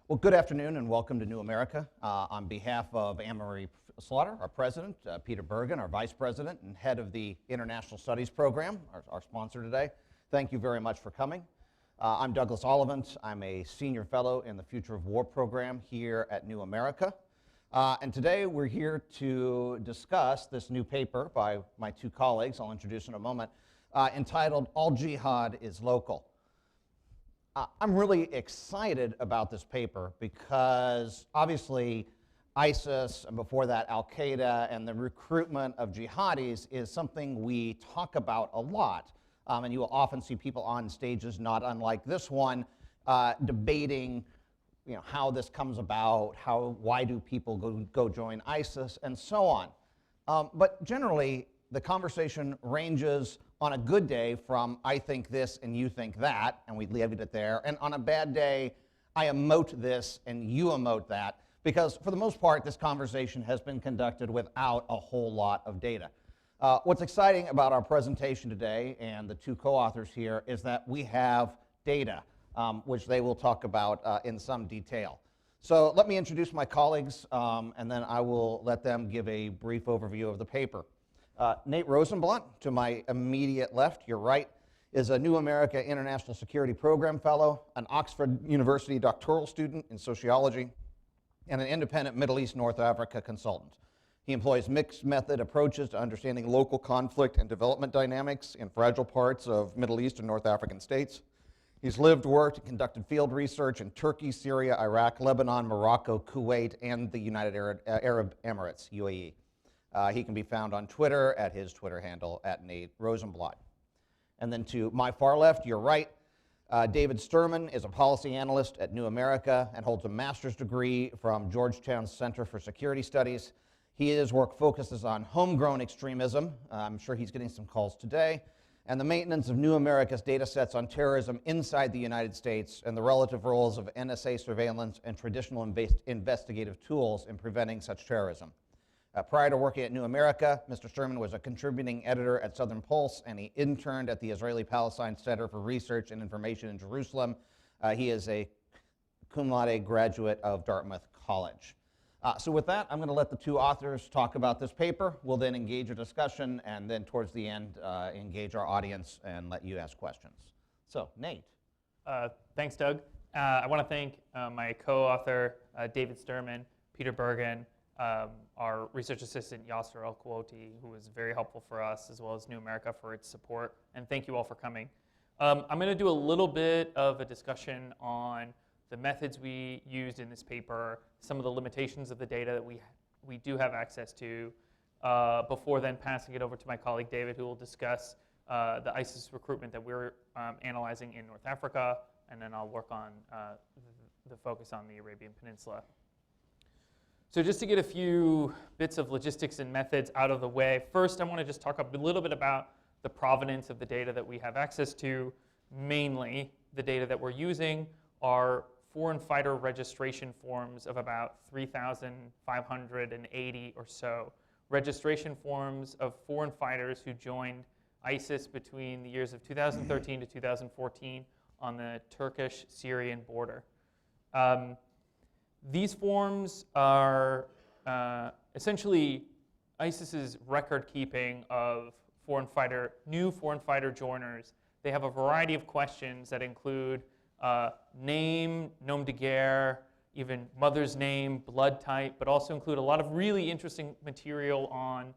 Well, good afternoon and welcome to New America. On behalf of Anne-Marie Slaughter, our president, Peter Bergen, our vice president and head of the International Studies program, our sponsor today, thank you very much for coming. I'm Douglas Ollivant. I'm a senior fellow in the Future of War program here at New America. And today we're here to discuss this new paper by my two colleagues, I'll introduce in a moment, entitled All Jihad is Local. I'm really excited about this paper because obviously ISIS, and before that Al-Qaeda, and the recruitment of jihadis is something we talk about a lot. And you will often see people on stages, not unlike this one, debating how this comes about, why do people go join ISIS, and so on. But generally, the conversation ranges on a good day from I think this and you think that, and we leave it there. And on a bad day, I emote this and you emote that, because for the most part, this conversation has been conducted without a whole lot of data. What's exciting about our presentation today and the two co-authors here is that we have data, which they will talk about in some detail. So let me introduce my colleagues, and then I will let them give a brief overview of the paper. Nate Rosenblatt, to my immediate left, your right, is a New America International Security Program Fellow, an Oxford University doctoral student in sociology, and an independent Middle East North Africa consultant. He employs mixed method approaches to understanding local conflict and development dynamics in fragile parts of Middle East and North African states. He's lived, worked, and conducted field research in Turkey, Syria, Iraq, Lebanon, Morocco, Kuwait, and the United Arab Emirates, UAE. He can be found on Twitter at his Twitter handle @Nate Rosenblatt. And then to my far left, your right, David Sterman is a policy analyst at New America and holds a master's degree from Georgetown's Center for Security Studies. His work focuses on homegrown extremism. I'm sure he's getting some calls today. And the maintenance of New America's data sets on terrorism inside the United States and the relative roles of NSA surveillance and traditional investigative tools in preventing such terrorism. Prior to working at New America, Mr. Sterman was a contributing editor at Southern Pulse, and he interned at the Israeli-Palestine Center for Research and Information in Jerusalem. He is a cum laude graduate of Dartmouth College. So with that, I'm going to let the two authors talk about this paper. We'll then engage a discussion, and then towards the end, engage our audience and let you ask questions. So, Nate. Thanks, Doug. I want to thank my co-author, David Sterman, Peter Bergen, our research assistant, Yasser El-Quoti, who was very helpful for us, as well as New America for its support. And thank you all for coming. I'm going to do a little bit of a discussion on the methods we used in this paper, some of the limitations of the data that we do have access to, before then passing it over to my colleague David, who will discuss the ISIS recruitment that we're analyzing in North Africa, and then I'll work on the focus on the Arabian Peninsula. So just to get a few bits of logistics and methods out of the way, first I want to just talk a little bit about the provenance of the data that we have access to. Mainly, the data that we're using are foreign fighter registration forms of about 3,580 or so. Registration forms of foreign fighters who joined ISIS between the years of 2013 to 2014 on the Turkish-Syrian border. These forms are essentially ISIS's record keeping of new foreign fighter joiners. They have a variety of questions that include name, nom de guerre, even mother's name, blood type, but also include a lot of really interesting material on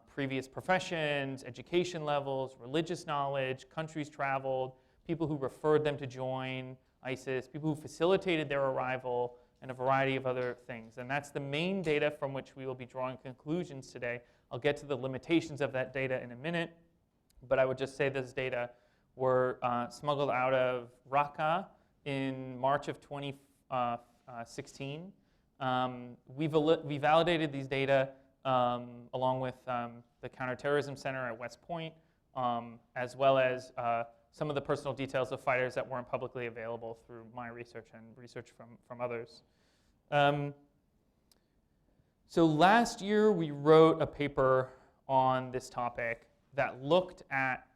previous professions, education levels, religious knowledge, countries traveled, people who referred them to join ISIS, people who facilitated their arrival, and a variety of other things. And that's the main data from which we will be drawing conclusions today. I'll get to the limitations of that data in a minute, but I would just say this data were smuggled out of Raqqa in March of 2016. We validated these data along with the Counterterrorism Center at West Point, as well as some of the personal details of fighters that weren't publicly available through my research and research from others. So last year we wrote a paper on this topic that looked at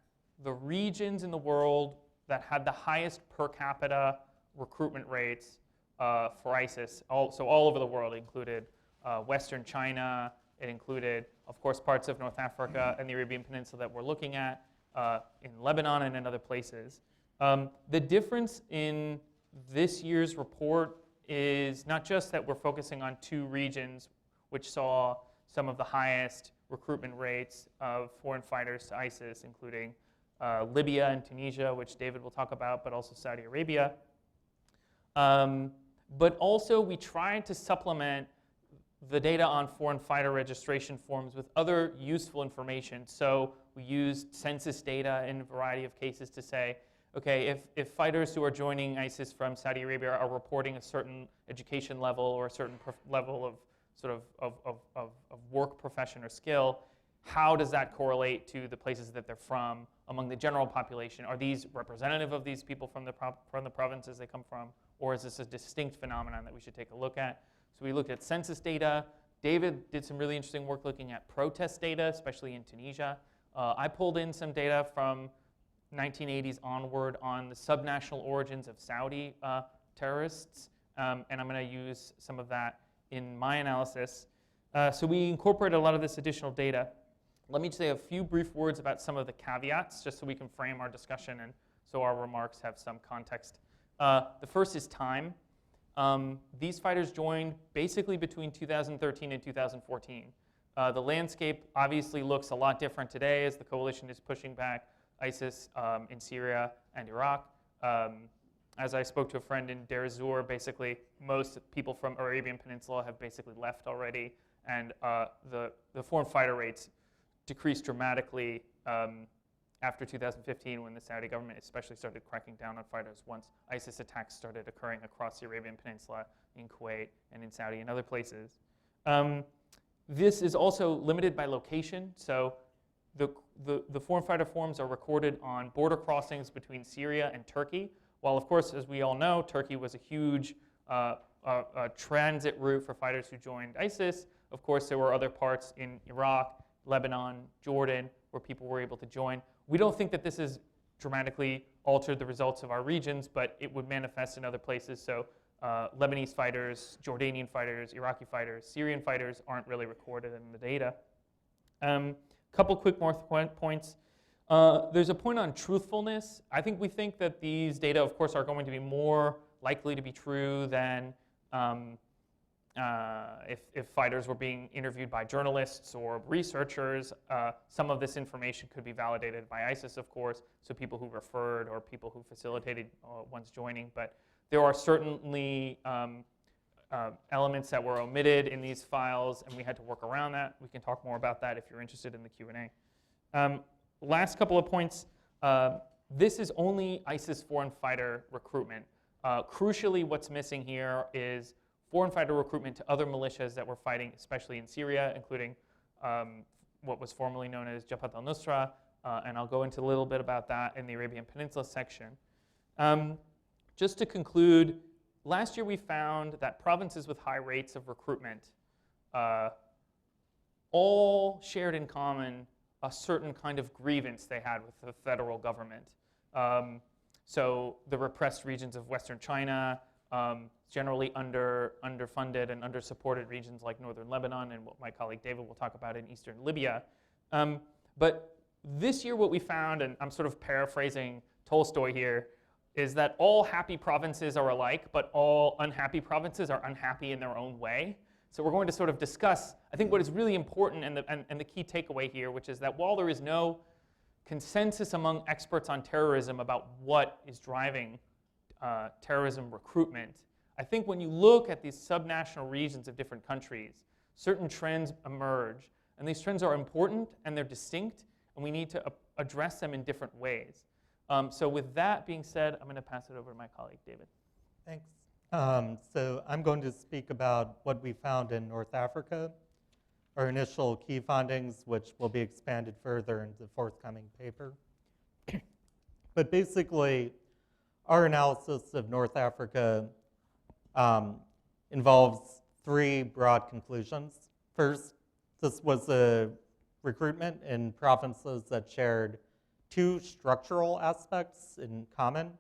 the regions in the world that had the highest per capita recruitment rates for ISIS, so all over the world. It included Western China. It included, of course, parts of North Africa and the Arabian Peninsula that we're looking at, in Lebanon and in other places. The difference in this year's report is not just that we're focusing on 2 regions which saw some of the highest recruitment rates of foreign fighters to ISIS, including Libya and Tunisia, which David will talk about, but also Saudi Arabia. But also we tried to supplement the data on foreign fighter registration forms with other useful information. So we used census data in a variety of cases to say, okay, if fighters who are joining ISIS from Saudi Arabia are reporting a certain education level or a certain level of sort of work profession or skill, how does that correlate to the places that they're from among the general population? Are these representative of these people from the provinces they come from, or is this a distinct phenomenon that we should take a look at? So we looked at census data. David did some really interesting work looking at protest data, especially in Tunisia. I pulled in some data from 1980s onward on the subnational origins of Saudi terrorists, and I'm going to use some of that in my analysis. So we incorporated a lot of this additional data. Let me say a few brief words about some of the caveats, just so we can frame our discussion and so our remarks have some context. The first is time. These fighters joined basically between 2013 and 2014. The landscape obviously looks a lot different today as the coalition is pushing back ISIS in Syria and Iraq. As I spoke to a friend in Deir ez-Zor, basically most people from Arabian Peninsula have basically left already, and the foreign fighter rates decreased dramatically after 2015 when the Saudi government especially started cracking down on fighters once ISIS attacks started occurring across the Arabian Peninsula, in Kuwait, and in Saudi and other places. This is also limited by location, so the foreign fighter forms are recorded on border crossings between Syria and Turkey, while of course, as we all know, Turkey was a huge transit route for fighters who joined ISIS. Of course, there were other parts in Iraq, Lebanon, Jordan, where people were able to join. We don't think that this has dramatically altered the results of our regions, but it would manifest in other places. So Lebanese fighters, Jordanian fighters, Iraqi fighters, Syrian fighters aren't really recorded in the data. Couple quick more points. There's a point on truthfulness. We think that these data, of course, are going to be more likely to be true than if fighters were being interviewed by journalists or researchers. Some of this information could be validated by ISIS, of course, so people who referred or people who facilitated one's joining. But there are certainly elements that were omitted in these files, and we had to work around that. We can talk more about that if you're interested in the Q&A. Last couple of points. This is only ISIS foreign fighter recruitment. Crucially, what's missing here is foreign fighter recruitment to other militias that were fighting, especially in Syria, including what was formerly known as Jabhat al-Nusra, and I'll go into a little bit about that in the Arabian Peninsula section. Just to conclude, last year we found that provinces with high rates of recruitment all shared in common a certain kind of grievance they had with the federal government. So the repressed regions of Western China, generally underfunded and undersupported regions like northern Lebanon and what my colleague David will talk about in eastern Libya. But this year what we found, and I'm sort of paraphrasing Tolstoy here, is that all happy provinces are alike, but all unhappy provinces are unhappy in their own way. So we're going to sort of discuss, I think, what is really important and the key takeaway here, which is that while there is no consensus among experts on terrorism about what is driving terrorism recruitment, I think when you look at these subnational regions of different countries, certain trends emerge. And these trends are important and they're distinct, and we need to address them in different ways. So with that being said, I'm going to pass it over to my colleague, David. Thanks. So I'm going to speak about what we found in North Africa, our initial key findings, which will be expanded further in the forthcoming paper. But basically, our analysis of North Africa involves 3 broad conclusions. First, this was a recruitment in provinces that shared 2 structural aspects in common.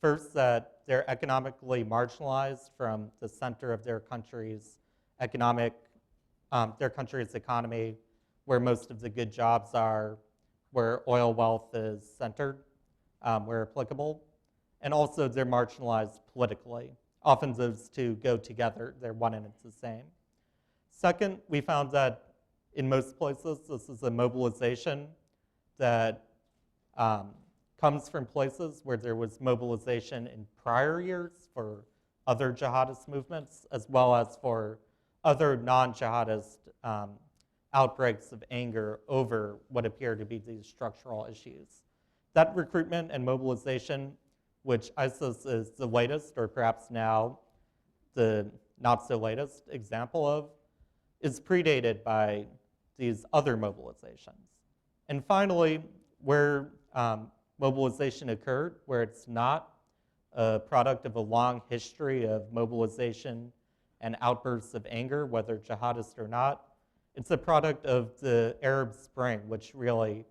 First, that they're economically marginalized from the center of their country's economy, where most of the good jobs are, where oil wealth is centered, where applicable. And also, they're marginalized politically. Often those two go together. They're one and it's the same. Second, we found that in most places, this is a mobilization that comes from places where there was mobilization in prior years for other jihadist movements, as well as for other non-jihadist outbreaks of anger over what appear to be these structural issues. That recruitment and mobilization, which ISIS is the latest, or perhaps now the not so latest example of, is predated by these other mobilizations. And finally, where mobilization occurred, where it's not a product of a long history of mobilization and outbursts of anger, whether jihadist or not, it's a product of the Arab Spring, which really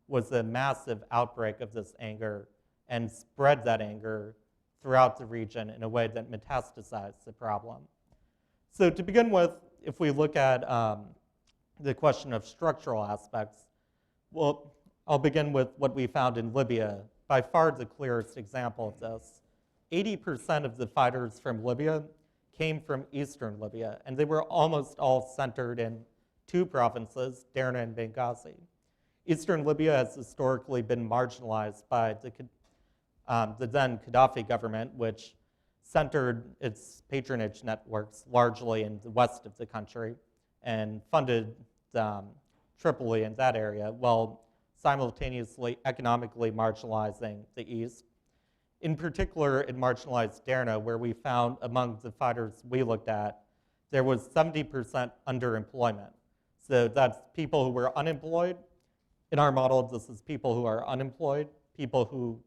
was a massive outbreak of this anger and spread that anger throughout the region in a way that metastasized the problem. So to begin with, if we look at the question of structural aspects, well, I'll begin with what we found in Libya. By far the clearest example of this. 80% of the fighters from Libya came from eastern Libya, and they were almost all centered in two provinces, Derna and Benghazi. Eastern Libya has historically been marginalized by the then Gaddafi government, which centered its patronage networks largely in the west of the country and funded Tripoli in that area, while simultaneously economically marginalizing the east. In particular, it marginalized Derna, where we found among the fighters we looked at, there was 70% underemployment. So that's people who were unemployed. In our model, this is people who are unemployed, people who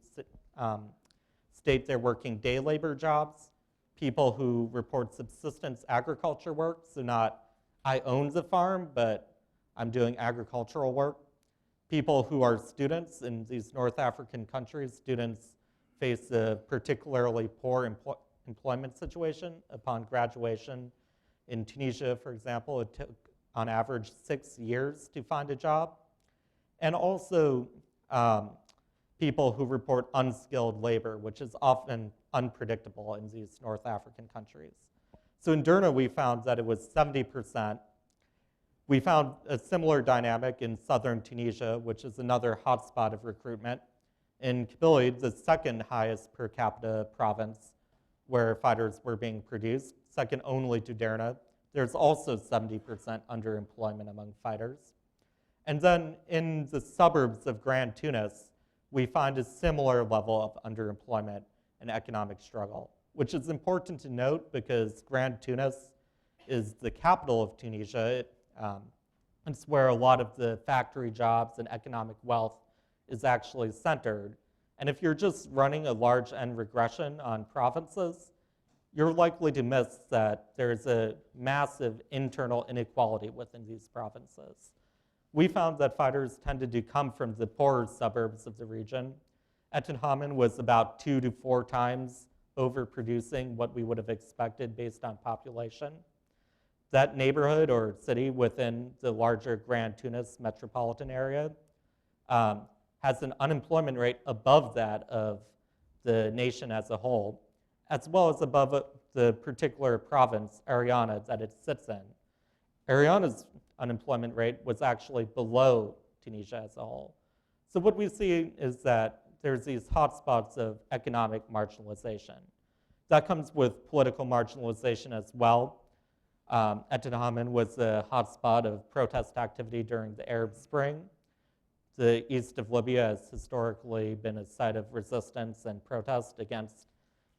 state they're working day labor jobs, people who report subsistence agriculture work, so not I own the farm, but I'm doing agricultural work. People who are students in these North African countries, students face a particularly poor employment situation upon graduation. In Tunisia, for example, it took on average 6 years to find a job. And also people who report unskilled labor, which is often unpredictable in these North African countries. So in Derna, we found that it was 70%. We found a similar dynamic in southern Tunisia, which is another hotspot of recruitment. In Kabylie, the second highest per capita province where fighters were being produced, second only to Derna, there's also 70% underemployment among fighters. And then in the suburbs of Grand Tunis, we find a similar level of underemployment and economic struggle, which is important to note because Grand Tunis is the capital of Tunisia. It's where a lot of the factory jobs and economic wealth is actually centered. And if you're just running a large N regression on provinces, you're likely to miss that there's a massive internal inequality within these provinces. We found that fighters tended to come from the poorer suburbs of the region. Ettenhamen was about 2 to 4 times overproducing what we would have expected based on population. That neighborhood or city within the larger Grand Tunis metropolitan area has an unemployment rate above that of the nation as a whole, as well as above the particular province, Ariana, that it sits in. Ariana's unemployment rate was actually below Tunisia as a whole. So what we see is that there's these hotspots of economic marginalization. That comes with political marginalization as well. Ettenhamen was a hotspot of protest activity during the Arab Spring. The east of Libya has historically been a site of resistance and protest against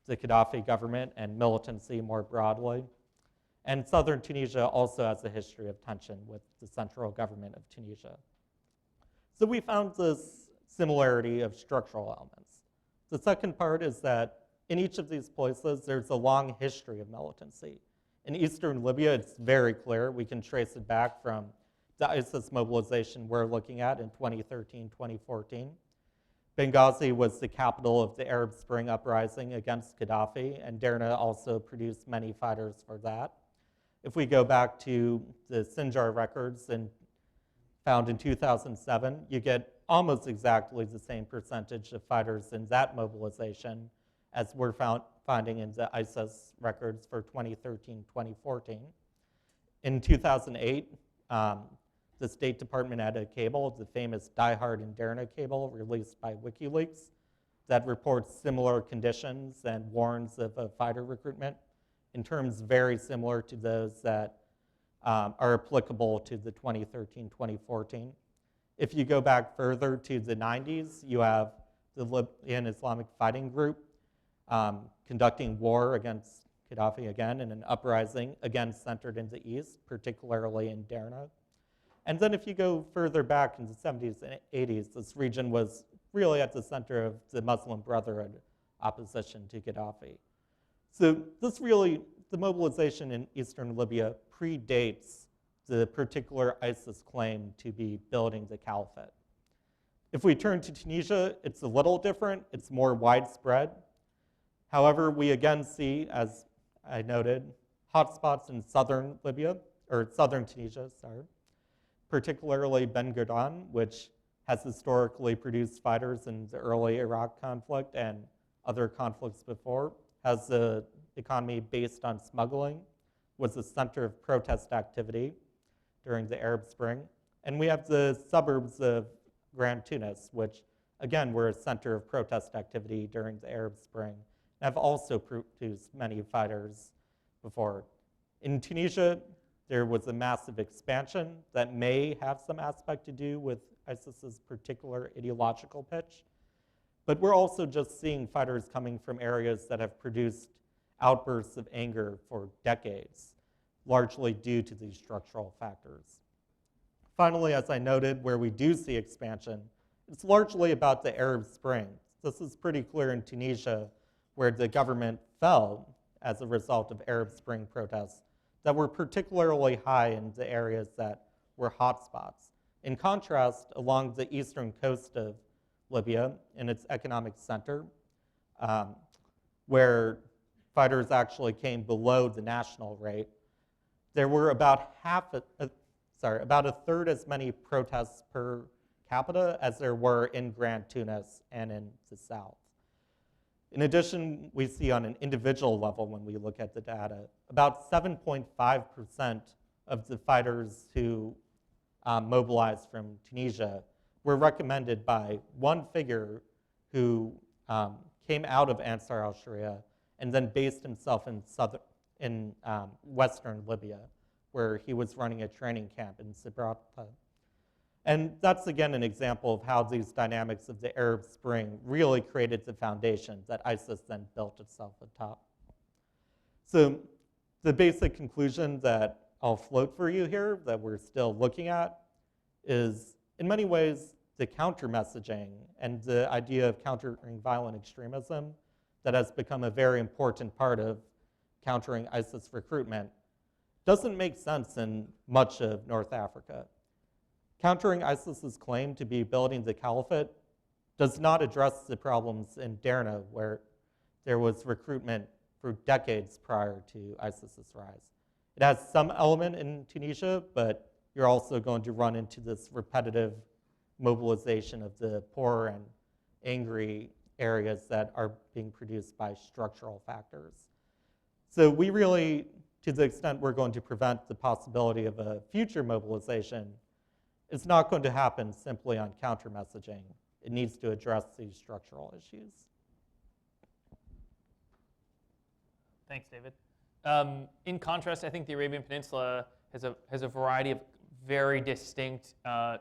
the Gaddafi government and militancy more broadly. And southern Tunisia also has a history of tension with the central government of Tunisia. So we found this similarity of structural elements. The second part is that in each of these places, there's a long history of militancy. In eastern Libya, it's very clear. We can trace it back from the ISIS mobilization we're looking at in 2013, 2014. Benghazi was the capital of the Arab Spring uprising against Gaddafi, and Derna also produced many fighters for that. If we go back to the Sinjar records found in 2007, you get almost exactly the same percentage of fighters in that mobilization as we're finding in the ISIS records for 2013-2014. In 2008, the State Department had a cable, the famous Die Hard and Derna cable released by WikiLeaks, that reports similar conditions and warns of a fighter recruitment in terms very similar to those that are applicable to the 2013-2014. If you go back further to the 90s, you have the Libyan Islamic Fighting Group conducting war against Gaddafi again in an uprising, again centered in the east, particularly in Derna. And then if you go further back in the 70s and 80s, this region was really at the center of the Muslim Brotherhood opposition to Gaddafi. So the mobilization in eastern Libya predates the particular ISIS claim to be building the caliphate. If we turn to Tunisia, it's a little different. It's more widespread. However, we again see, as I noted, hotspots in southern Libya, or southern Tunisia, particularly Ben Ghodan, which has historically produced fighters in the early Iraq conflict and other conflicts before, has an economy based on smuggling, was a center of protest activity during the Arab Spring. And we have the suburbs of Grand Tunis, which again were a center of protest activity during the Arab Spring, and have also produced many fighters before. In Tunisia, there was a massive expansion that may have some aspect to do with ISIS's particular ideological pitch. But we're also just seeing fighters coming from areas that have produced outbursts of anger for decades, largely due to these structural factors. Finally, as I noted, where we do see expansion, it's largely about the Arab Spring. This is pretty clear in Tunisia, where the government fell as a result of Arab Spring protests that were particularly high in the areas that were hotspots. In contrast, along the eastern coast of Libya, in its economic center, where fighters actually came below the national rate, there were about a third as many protests per capita as there were in Grand Tunis and in the south. In addition, we see on an individual level when we look at the data, about 7.5% of the fighters who mobilized from Tunisia were recommended by one figure who came out of Ansar al-Sharia and then based himself in western Libya, where he was running a training camp in Sabratha. And that's, again, an example of how these dynamics of the Arab Spring really created the foundation that ISIS then built itself atop. So the basic conclusion that I'll float for you here, that we're still looking at, is in many ways the counter-messaging and the idea of countering violent extremism that has become a very important part of countering ISIS recruitment doesn't make sense in much of North Africa. Countering ISIS's claim to be building the caliphate does not address the problems in Derna, where there was recruitment for decades prior to ISIS's rise. It has some element in Tunisia, but you're also going to run into this repetitive mobilization of the poor and angry areas that are being produced by structural factors. So we really, to the extent we're going to prevent the possibility of a future mobilization, it's not going to happen simply on counter-messaging. It needs to address these structural issues. Thanks, David. In contrast, I think the Arabian Peninsula has a variety of very distinct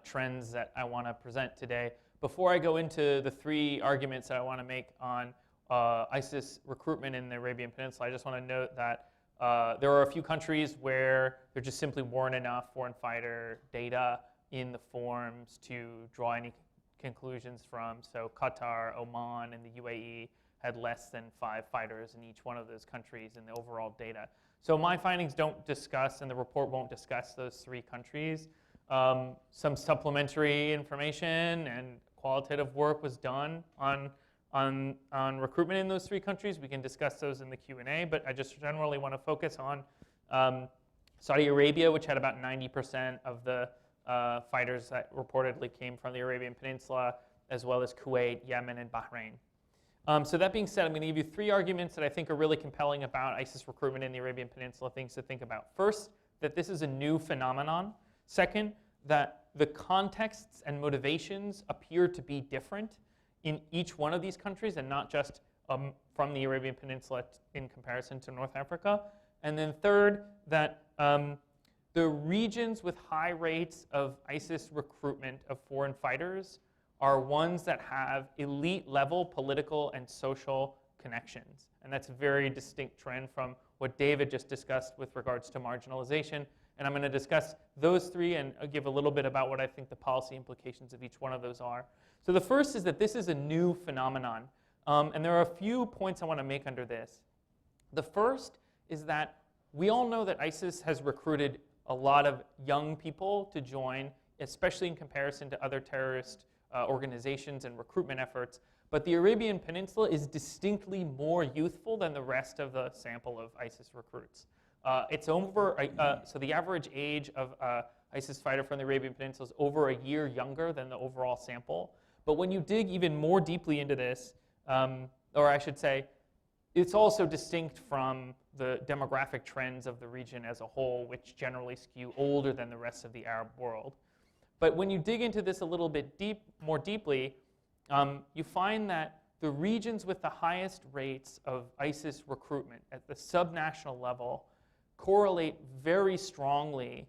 trends that I want to present today. Before I go into the three arguments that I want to make on ISIS recruitment in the Arabian Peninsula, I just want to note that there are a few countries where there just simply weren't enough foreign fighter data in the forms to draw any conclusions from. So Qatar, Oman, and the UAE had less than 5 fighters in each one of those countries in the overall data. So my findings don't discuss, and the report won't discuss those 3 countries. Some supplementary information and qualitative work was done on recruitment in those 3 countries. We can discuss those in the Q&A, but I just generally want to focus on Saudi Arabia, which had about 90% of the fighters that reportedly came from the Arabian Peninsula, as well as Kuwait, Yemen, and Bahrain. So that being said, I'm going to give you 3 arguments that I think are really compelling about ISIS recruitment in the Arabian Peninsula, things to think about. First, that this is a new phenomenon. Second, that the contexts and motivations appear to be different in each one of these countries and not just from the Arabian Peninsula in comparison to North Africa. And then third, that the regions with high rates of ISIS recruitment of foreign fighters are ones that have elite-level political and social connections. And that's a very distinct trend from what David just discussed with regards to marginalization. And I'm going to discuss those 3 and give a little bit about what I think the policy implications of each one of those are. So the first is that this is a new phenomenon. And there are a few points I want to make under this. The first is that we all know that ISIS has recruited a lot of young people to join, especially in comparison to other terrorist organizations and recruitment efforts. But the Arabian Peninsula is distinctly more youthful than the rest of the sample of ISIS recruits. It's over, so the average age of ISIS fighter from the Arabian Peninsula is over a year younger than the overall sample. But when you dig even more deeply into this, or I should say, it's also distinct from the demographic trends of the region as a whole, which generally skew older than the rest of the Arab world. But when you dig into this a little bit more deeply, you find that the regions with the highest rates of ISIS recruitment at the subnational level correlate very strongly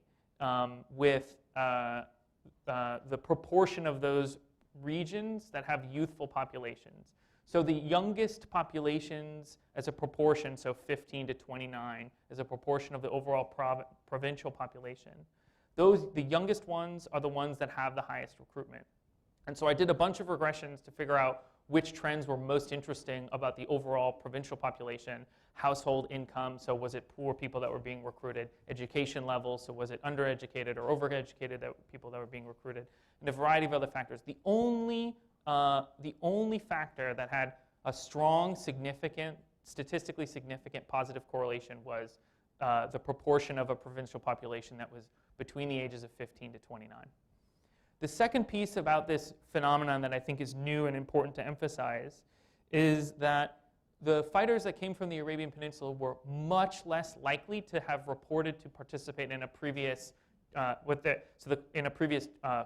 with the proportion of those regions that have youthful populations. So the youngest populations as a proportion, so 15 to 29, as a proportion of the overall provincial population, the youngest ones are the ones that have the highest recruitment. And so I did a bunch of regressions to figure out which trends were most interesting about the overall provincial population. Household income, so was it poor people that were being recruited? Education levels, so was it undereducated or overeducated people that were being recruited? And a variety of other factors. The only factor that had a strong, statistically significant positive correlation was the proportion of a provincial population that was between the ages of 15 to 29. The second piece about this phenomenon that I think is new and important to emphasize is that the fighters that came from the Arabian Peninsula were much less likely to have reported to participate in a previous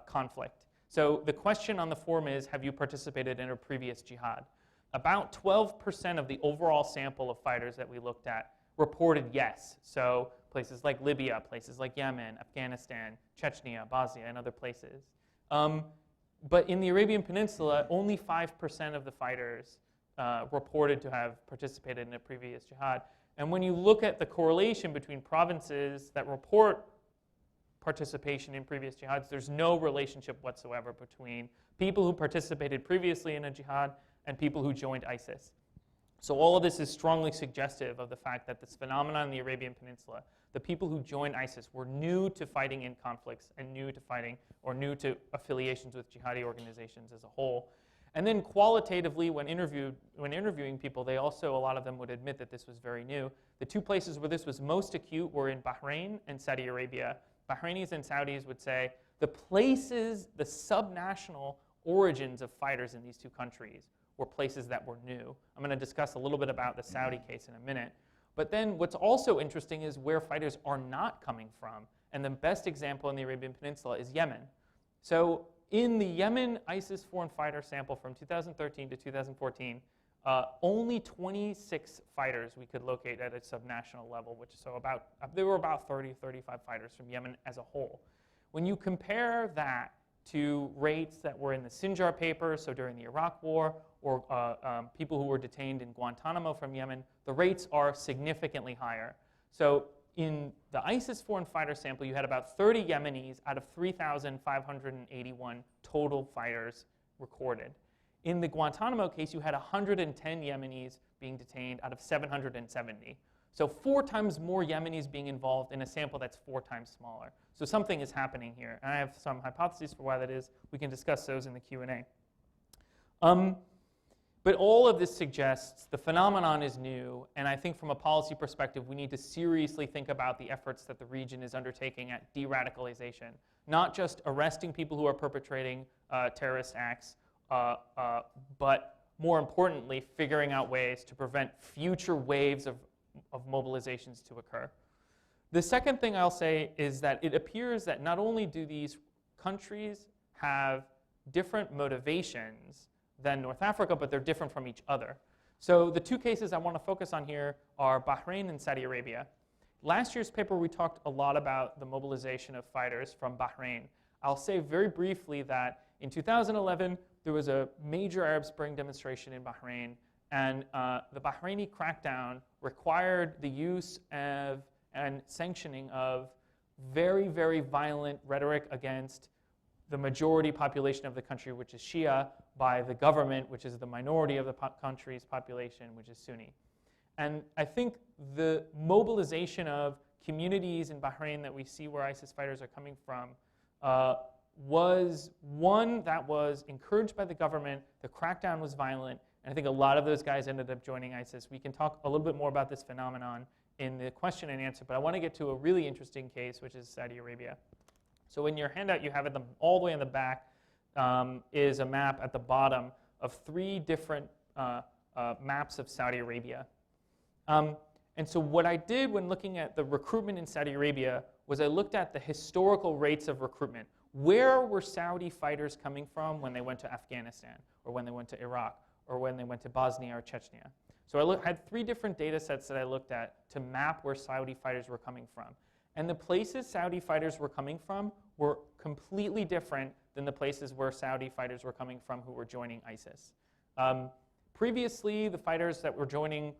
conflict. So the question on the form is, have you participated in a previous jihad? About 12% of the overall sample of fighters that we looked at reported yes. So places like Libya, places like Yemen, Afghanistan, Chechnya, Bosnia, and other places. But in the Arabian Peninsula, only 5% of the fighters reported to have participated in a previous jihad. And when you look at the correlation between provinces that report participation in previous jihads, there's no relationship whatsoever between people who participated previously in a jihad and people who joined ISIS. So all of this is strongly suggestive of the fact that this phenomenon in the Arabian Peninsula, the people who joined ISIS were new to fighting in conflicts and new to fighting or new to affiliations with jihadi organizations as a whole. And then qualitatively, when interviewing people, a lot of them would admit that this was very new. The 2 places where this was most acute were in Bahrain and Saudi Arabia. Bahrainis and Saudis would say the subnational origins of fighters in these 2 countries were places that were new. I'm going to discuss a little bit about the Saudi case in a minute. But then what's also interesting is where fighters are not coming from. And the best example in the Arabian Peninsula is Yemen. So in the Yemen ISIS foreign fighter sample from 2013 to 2014, only 26 fighters we could locate at a subnational level, there were about 30, 35 fighters from Yemen as a whole. When you compare that to rates that were in the Sinjar papers, so during the Iraq War, or people who were detained in Guantanamo from Yemen, the rates are significantly higher. So in the ISIS foreign fighter sample, you had about 30 Yemenis out of 3,581 total fighters recorded. In the Guantanamo case, you had 110 Yemenis being detained out of 770. So 4 times more Yemenis being involved in a sample that's 4 times smaller. So something is happening here. And I have some hypotheses for why that is. We can discuss those in the Q&A. But all of this suggests the phenomenon is new, and I think from a policy perspective, we need to seriously think about the efforts that the region is undertaking at de-radicalization, not just arresting people who are perpetrating terrorist acts, but more importantly, figuring out ways to prevent future waves of mobilizations to occur. The second thing I'll say is that it appears that not only do these countries have different motivations than North Africa, but they're different from each other. So the two cases I want to focus on here are Bahrain and Saudi Arabia. Last year's paper, we talked a lot about the mobilization of fighters from Bahrain. I'll say very briefly that in 2011, there was a major Arab Spring demonstration in Bahrain, and the Bahraini crackdown required the use of and sanctioning of very, very violent rhetoric against the majority population of the country, which is Shia, by the government, which is the minority of the country's population, which is Sunni. And I think the mobilization of communities in Bahrain that we see where ISIS fighters are coming from was one that was encouraged by the government. The crackdown was violent, and I think a lot of those guys ended up joining ISIS. We can talk a little bit more about this phenomenon in the question and answer, but I want to get to a really interesting case, which is Saudi Arabia. So in your handout, you have it all the way in the back is a map at the bottom of 3 different maps of Saudi Arabia. And so what I did when looking at the recruitment in Saudi Arabia was I looked at the historical rates of recruitment. Where were Saudi fighters coming from when they went to Afghanistan, or when they went to Iraq, or when they went to Bosnia or Chechnya? So I had 3 different data sets that I looked at to map where Saudi fighters were coming from. And the places Saudi fighters were coming from were completely different than the places where Saudi fighters were coming from who were joining ISIS. Previously, the fighters that were joining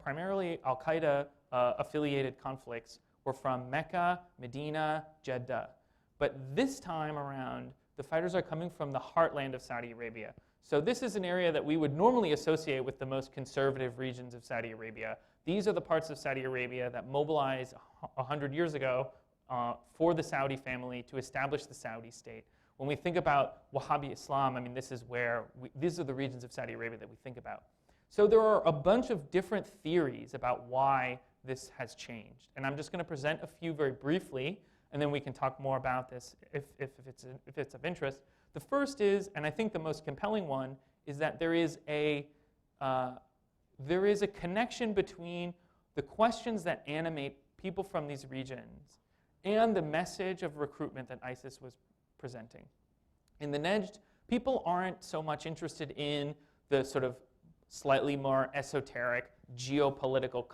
primarily al-Qaeda affiliated conflicts were from Mecca, Medina, Jeddah. But this time around, the fighters are coming from the heartland of Saudi Arabia. So this is an area that we would normally associate with the most conservative regions of Saudi Arabia. These are the parts of Saudi Arabia that mobilized 100 years ago for the Saudi family to establish the Saudi state. When we think about Wahhabi Islam, I mean, these are the regions of Saudi Arabia that we think about. So there are a bunch of different theories about why this has changed. And I'm just going to present a few very briefly, and then we can talk more about this if it's of interest. The first is, and I think the most compelling one, is that there is a connection between the questions that animate people from these regions and the message of recruitment that ISIS was presenting. In the Nejd, people aren't so much interested in the sort of slightly more esoteric geopolitical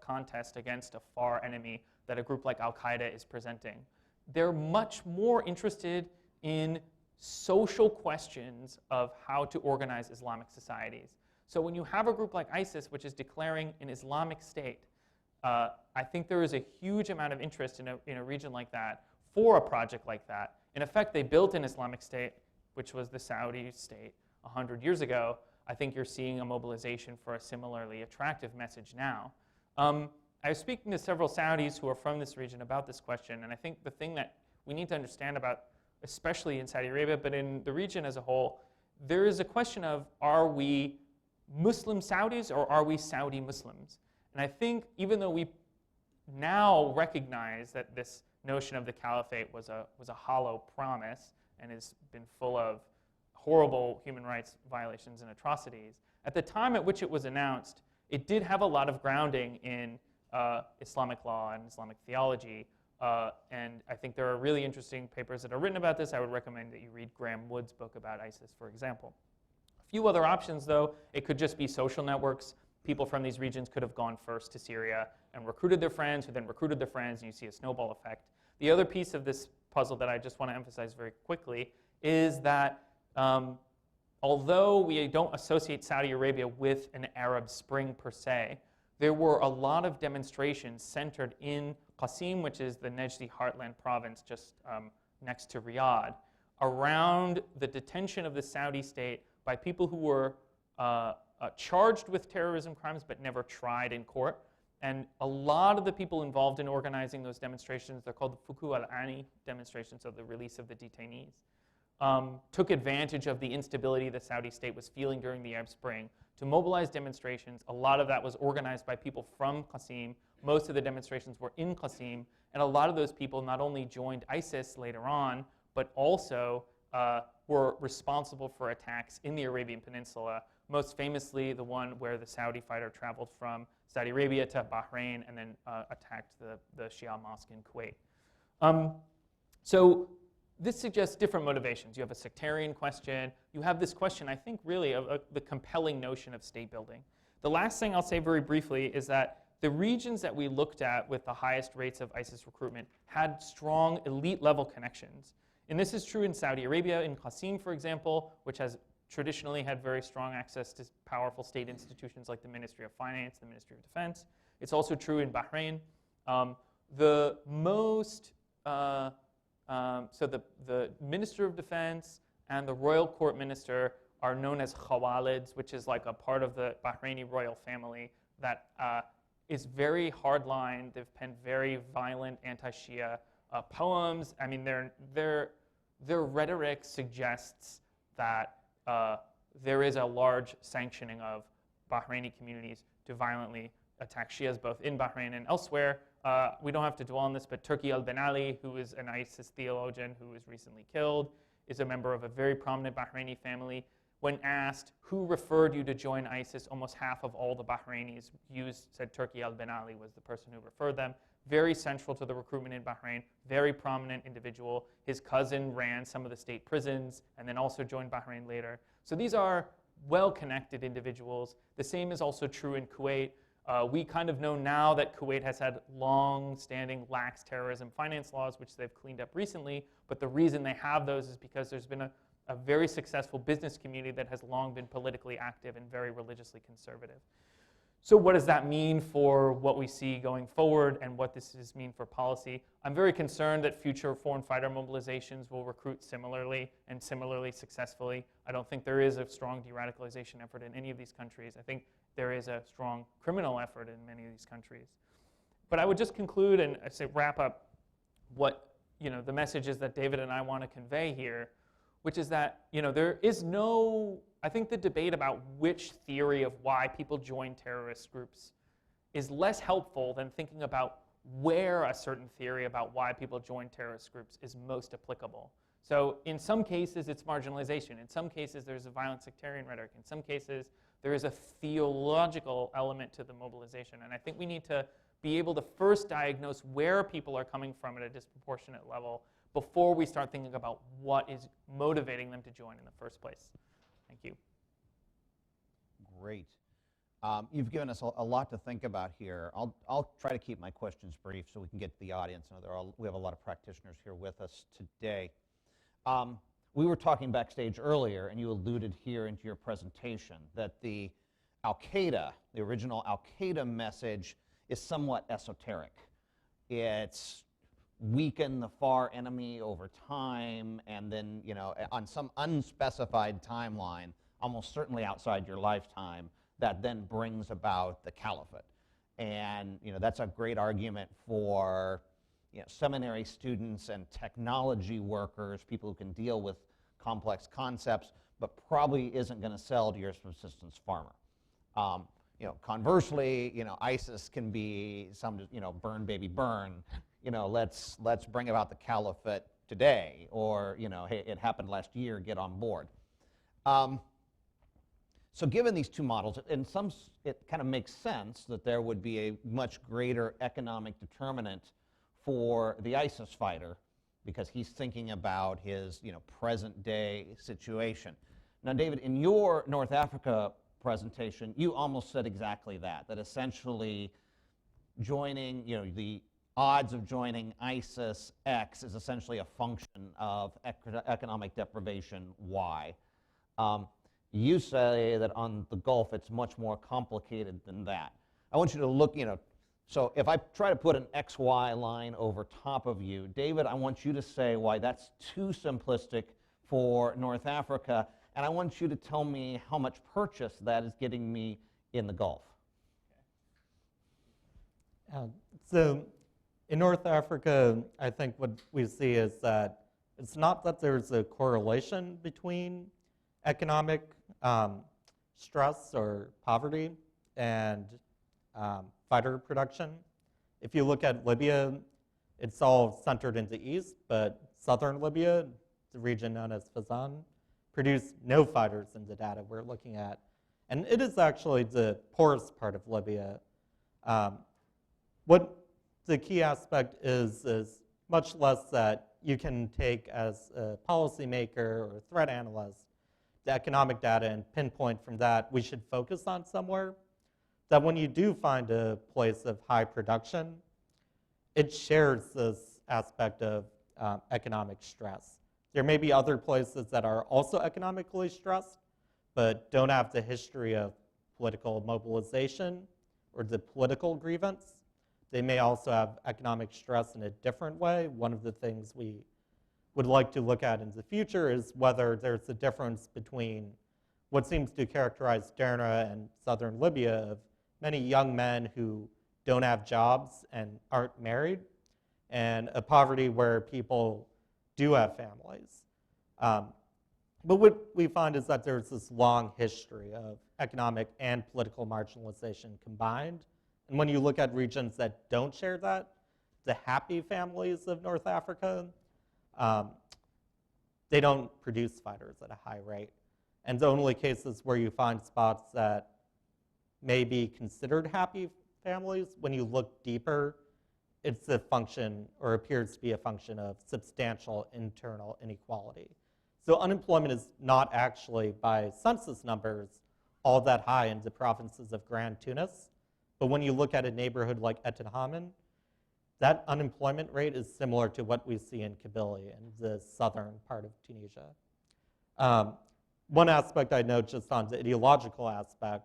contest against a far enemy that a group like al-Qaeda is presenting. They're much more interested in social questions of how to organize Islamic societies. So when you have a group like ISIS, which is declaring an Islamic state, I think there is a huge amount of interest in a region like that for a project like that. In effect, they built an Islamic state, which was the Saudi state 100 years ago. I think you're seeing a mobilization for a similarly attractive message now. I was speaking to several Saudis who are from this region about this question, and I think the thing that we need to understand about, especially in Saudi Arabia, but in the region as a whole, there is a question of, are we Muslim Saudis or are we Saudi Muslims? And I think even though we now recognize that this notion of the caliphate was a hollow promise and has been full of horrible human rights violations and atrocities, at the time at which it was announced, it did have a lot of grounding in Islamic law and Islamic theology. And I think there are really interesting papers that are written about this. I would recommend that you read Graham Wood's book about ISIS, for example. A few other options, though. It could just be social networks. People from these regions could have gone first to Syria and recruited their friends, who then recruited their friends, and you see a snowball effect. The other piece of this puzzle that I just want to emphasize very quickly is that although we don't associate Saudi Arabia with an Arab Spring per se, there were a lot of demonstrations centered in Qasim, which is the Najdi heartland province just next to Riyadh, around the detention of the Saudi state by people who were charged with terrorism crimes but never tried in court. And a lot of the people involved in organizing those demonstrations, they're called the Fuku al-Ani demonstrations, so the release of the detainees, took advantage of the instability the Saudi state was feeling during the Arab Spring to mobilize demonstrations. A lot of that was organized by people from Qasim. Most of the demonstrations were in Qasim, and a lot of those people not only joined ISIS later on, but also were responsible for attacks in the Arabian Peninsula, most famously the one where the Saudi fighter traveled from Saudi Arabia to Bahrain and then attacked the Shia mosque in Kuwait. So this suggests different motivations. You have a sectarian question. You have this question, I think, really of the compelling notion of state building. The last thing I'll say very briefly is that the regions that we looked at with the highest rates of ISIS recruitment had strong elite-level connections. And this is true in Saudi Arabia, in Qasim, for example, which has traditionally had very strong access to powerful state institutions like the Ministry of Finance, the Ministry of Defense. It's also true in Bahrain. The Minister of Defense and the Royal Court Minister are known as Khawalids, which is like a part of the Bahraini royal family that is very hardline. They've penned very violent anti-Shia poems. I mean, their rhetoric suggests that there is a large sanctioning of Bahraini communities to violently attack Shias both in Bahrain and elsewhere. We don't have to dwell on this, but Turki al-Ben Ali, who is an ISIS theologian who was recently killed, is a member of a very prominent Bahraini family. When asked who referred you to join ISIS, almost half of all the Bahrainis said Turki al-Ben Ali was the person who referred them. Very central to the recruitment in Bahrain, very prominent individual. His cousin ran some of the state prisons and then also joined Bahrain later. So these are well-connected individuals. The same is also true in Kuwait. We kind of know now that Kuwait has had long-standing lax terrorism finance laws, which they've cleaned up recently, but the reason they have those is because there's been a very successful business community that has long been politically active and very religiously conservative. So what does that mean for what we see going forward and what this mean for policy? I'm very concerned that future foreign fighter mobilizations will recruit similarly and similarly successfully. I don't think there is a strong de-radicalization effort in any of these countries. I think there is a strong criminal effort in many of these countries. But I would just conclude and I say wrap up what the messages that David and I want to convey here, which is that there is no, I think the debate about which theory of why people join terrorist groups is less helpful than thinking about where a certain theory about why people join terrorist groups is most applicable. So in some cases, it's marginalization. In some cases, there's a violent sectarian rhetoric. In some cases, there is a theological element to the mobilization. And I think we need to be able to first diagnose where people are coming from at a disproportionate level before we start thinking about what is motivating them to join in the first place. Thank you. Great. You've given us a lot to think about here. I'll try to keep my questions brief so we can get to the audience. I know we have a lot of practitioners here with us today. We were talking backstage earlier, and you alluded here into your presentation that the Al-Qaeda, the original Al-Qaeda message, is somewhat esoteric. It's weaken the far enemy over time, and then, on some unspecified timeline, almost certainly outside your lifetime, that then brings about the caliphate. And, that's a great argument for seminary students and technology workers, people who can deal with complex concepts, but probably isn't going to sell to your subsistence farmer. Conversely, ISIS can be some, burn baby burn. Let's bring about the caliphate today, or hey, it happened last year, get on board. So given these two models, it kind of makes sense that there would be a much greater economic determinant for the ISIS fighter because he's thinking about his present day situation. Now, David, in your North Africa presentation, you almost said exactly that essentially joining, the odds of joining ISIS X is essentially a function of economic deprivation Y. You say that on the Gulf it's much more complicated than that. I want you to look, so if I try to put an XY line over top of you, David, I want you to say why that's too simplistic for North Africa, and I want you to tell me how much purchase that is getting me in the Gulf. So in North Africa, I think what we see is that It's not that there's a correlation between economic stress or poverty and fighter production. If you look at Libya, it's all centered in the east, but southern Libya, the region known as Fezzan, produced no fighters in the data we're looking at. And it is actually the poorest part of Libya. What the key aspect is much less that you can take as a policymaker or threat analyst the economic data and pinpoint from that we should focus on somewhere, that when you do find a place of high production, it shares this aspect of economic stress. There may be other places that are also economically stressed, but don't have the history of political mobilization or the political grievance. They may also have economic stress in a different way. One of the things we would like to look at in the future is whether there's a difference between what seems to characterize Derna and southern Libya of many young men who don't have jobs and aren't married, and a poverty where people do have families. But what we find is that there's this long history of economic and political marginalization combined. And when you look at regions that don't share that, the happy families of North Africa, they don't produce fighters at a high rate. And the only cases where you find spots that may be considered happy families, when you look deeper, it's a function, or appears to be a function, of substantial internal inequality. So unemployment is not actually, by census numbers, all that high in the provinces of Grand Tunis. But when you look at a neighborhood like Et Hamen, that unemployment rate is similar to what we see in Kabylie in the southern part of Tunisia. One aspect I note just on the ideological aspect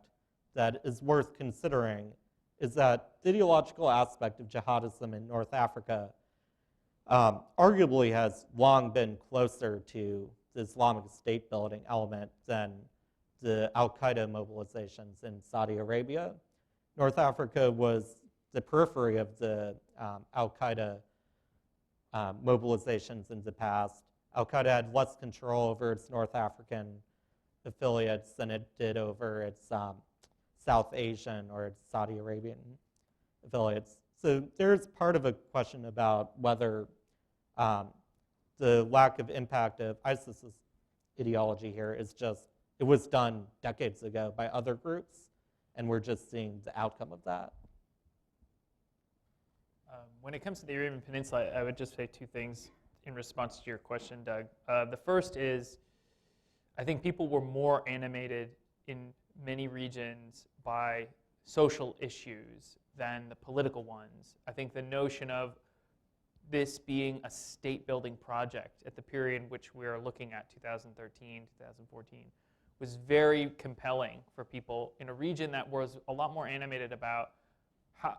that is worth considering is that the ideological aspect of jihadism in North Africa arguably has long been closer to the Islamic State building element than the Al-Qaeda mobilizations in Saudi Arabia. North Africa was the periphery of the Al-Qaeda mobilizations in the past. Al-Qaeda had less control over its North African affiliates than it did over its South Asian or its Saudi Arabian affiliates. So there's part of a question about whether the lack of impact of ISIS's ideology here is just, it was done decades ago by other groups, and we're just seeing the outcome of that. When it comes to the Arabian Peninsula, I would just say two things in response to your question, Doug. The first is, I think people were more animated in many regions by social issues than the political ones. I think the notion of this being a state-building project at the period in which we're looking at, 2013, 2014, was very compelling for people in a region that was a lot more animated about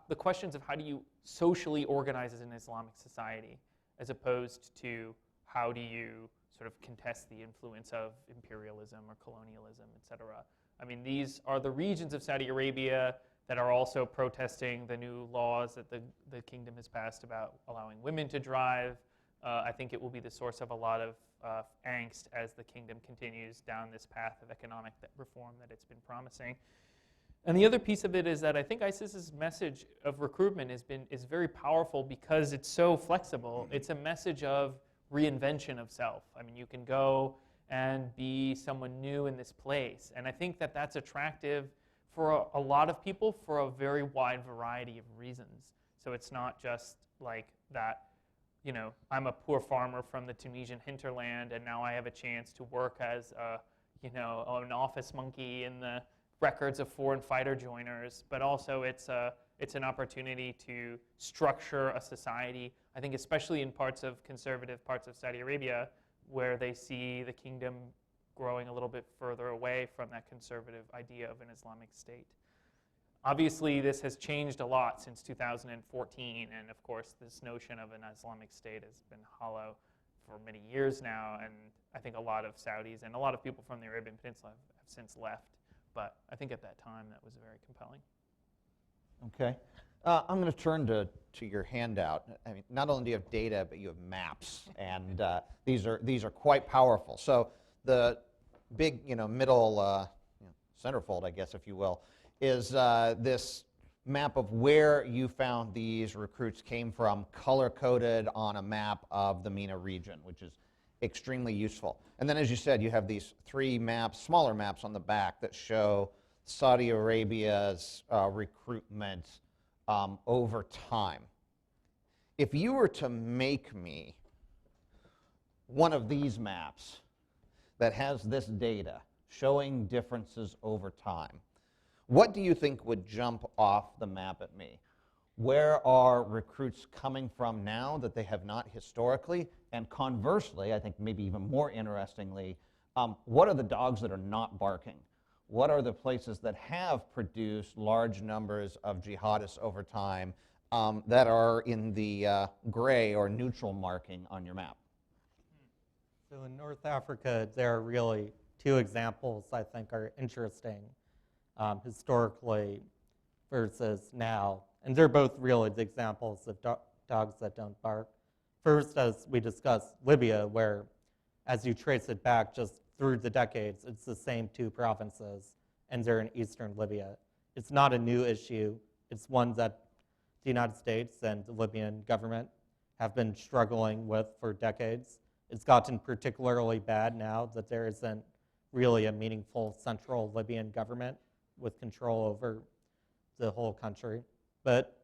the questions of how do you socially organize as an Islamic society, as opposed to how do you sort of contest the influence of imperialism or colonialism, et cetera. I mean, these are the regions of Saudi Arabia that are also protesting the new laws that the kingdom has passed about allowing women to drive. I think it will be the source of a lot of angst as the kingdom continues down this path of economic reform that it's been promising. And the other piece of it is that I think ISIS's message of recruitment is very powerful because it's so flexible. It's a message of reinvention of self. I mean, you can go and be someone new in this place. And I think that that's attractive for a lot of people for a very wide variety of reasons. So it's not just like that, you know, I'm a poor farmer from the Tunisian hinterland and now I have a chance to work as a, you know, an office monkey in the records of foreign fighter joiners, but also it's an opportunity to structure a society, I think especially in conservative parts of Saudi Arabia, where they see the kingdom growing a little bit further away from that conservative idea of an Islamic state. Obviously, this has changed a lot since 2014, and of course, this notion of an Islamic state has been hollow for many years now, and I think a lot of Saudis and a lot of people from the Arabian Peninsula have since left. But I think at that time that was very compelling. Okay. I'm going to turn to your handout. I mean, not only do you have data, but you have maps, and these are quite powerful. So the big, middle centerfold, I guess, if you will, is this map of where you found these recruits came from, color-coded on a map of the MENA region, which is extremely useful. And then, as you said, you have these 3 maps, smaller maps on the back that show Saudi Arabia's recruitment over time. If you were to make me one of these maps that has this data showing differences over time, what do you think would jump off the map at me? Where are recruits coming from now that they have not historically? And conversely, I think maybe even more interestingly, what are the dogs that are not barking? What are the places that have produced large numbers of jihadists over time that are in the gray or neutral marking on your map? So in North Africa, there are really 2 examples I think are interesting historically versus now. And they're both really the examples of dogs that don't bark. First, as we discussed, Libya, where as you trace it back just through the decades, it's the same 2 provinces, and they're in eastern Libya. It's not a new issue. It's one that the United States and the Libyan government have been struggling with for decades. It's gotten particularly bad now that there isn't really a meaningful central Libyan government with control over the whole country. But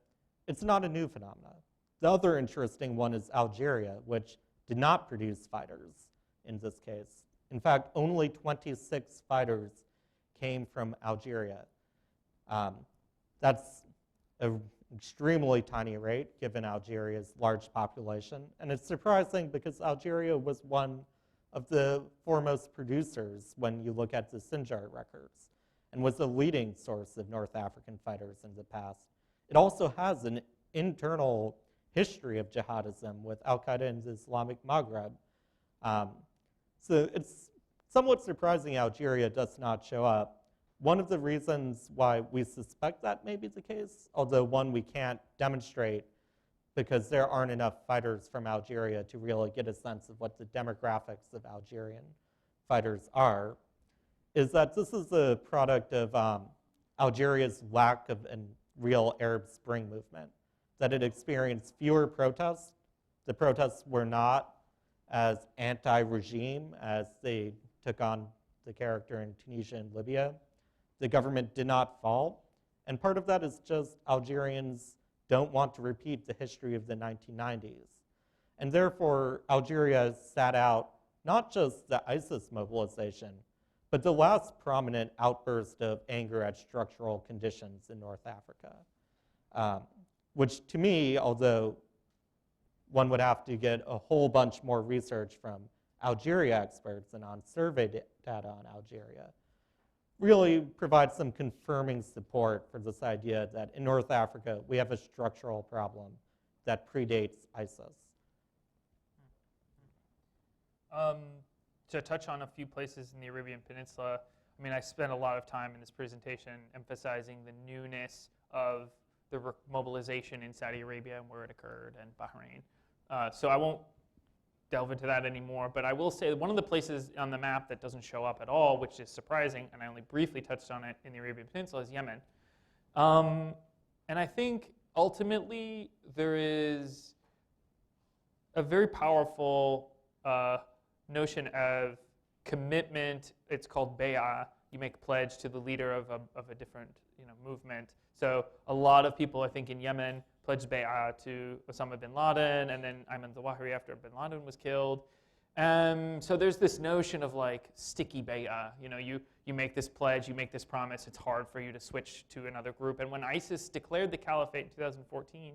it's not a new phenomenon. The other interesting one is Algeria, which did not produce fighters in this case. In fact, only 26 fighters came from Algeria. That's an extremely tiny rate given Algeria's large population. And it's surprising because Algeria was one of the foremost producers when you look at the Sinjar records and was a leading source of North African fighters in the past. It also has an internal history of jihadism with al-Qaeda in the Islamic Maghreb. So it's somewhat surprising Algeria does not show up. One of the reasons why we suspect that may be the case, although one we can't demonstrate because there aren't enough fighters from Algeria to really get a sense of what the demographics of Algerian fighters are, is that this is a product of Algeria's lack of a real Arab Spring movement, that it experienced fewer protests. The protests were not as anti-regime as they took on the character in Tunisia and Libya. The government did not fall. And part of that is just Algerians don't want to repeat the history of the 1990s. And therefore, Algeria sat out not just the ISIS mobilization, but the last prominent outburst of anger at structural conditions in North Africa, which to me, although one would have to get a whole bunch more research from Algeria experts and on survey data on Algeria, really provides some confirming support for this idea that in North Africa we have a structural problem that predates ISIS. To touch on a few places in the Arabian Peninsula, I mean, I spent a lot of time in this presentation emphasizing the newness of the mobilization in Saudi Arabia and where it occurred, and Bahrain. So I won't delve into that anymore, but I will say one of the places on the map that doesn't show up at all, which is surprising, and I only briefly touched on it in the Arabian Peninsula, is Yemen. And I think ultimately there is a very powerful notion of commitment. It's called bay'ah. You make a pledge to the leader of a different movement. So a lot of people, I think, in Yemen pledged bay'ah to Osama bin Laden and then Ayman Zawahiri after bin Laden was killed. So there's this notion of like sticky bay'ah. You make this pledge, you make this promise, it's hard for you to switch to another group. And when ISIS declared the caliphate in 2014,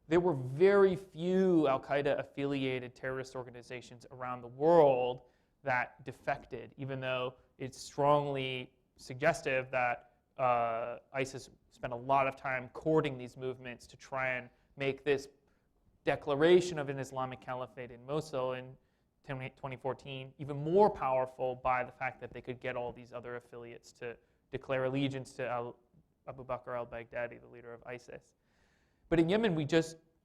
there were very few al-Qaeda affiliated terrorist organizations around the world that defected, even though it's strongly suggestive that ISIS spent a lot of time courting these movements to try and make this declaration of an Islamic caliphate in Mosul in 2014 even more powerful by the fact that they could get all these other affiliates to declare allegiance to Abu Bakr al-Baghdadi, the leader of ISIS. But in Yemen,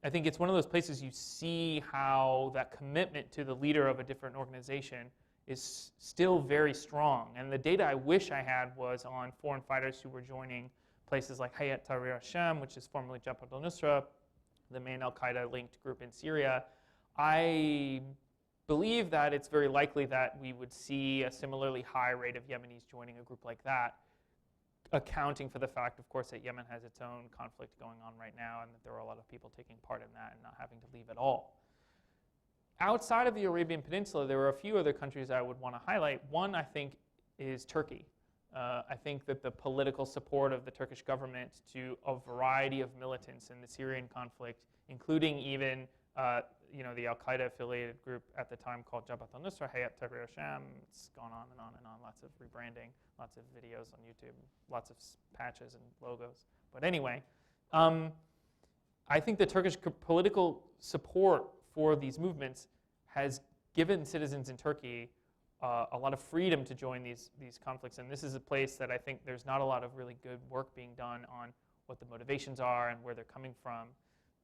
I think it's one of those places you see how that commitment to the leader of a different organization is still very strong. And the data I wish I had was on foreign fighters who were joining places like Hayat Tahrir al-Sham, which is formerly Jabhat al-Nusra, the main al-Qaeda-linked group in Syria. I believe that it's very likely that we would see a similarly high rate of Yemenis joining a group like that, accounting for the fact, of course, that Yemen has its own conflict going on right now and that there are a lot of people taking part in that and not having to leave at all. Outside of the Arabian Peninsula, there are a few other countries I would want to highlight. One, I think, is Turkey. I think that the political support of the Turkish government to a variety of militants in the Syrian conflict, including even the Al-Qaeda affiliated group at the time called Jabhat al-Nusra, Hayat Tahrir al-Sham, it's gone on and on and on, lots of rebranding, lots of videos on YouTube, lots of patches and logos. But anyway, I think the Turkish political support for these movements has given citizens in Turkey a lot of freedom to join these conflicts. And this is a place that I think there's not a lot of really good work being done on what the motivations are and where they're coming from.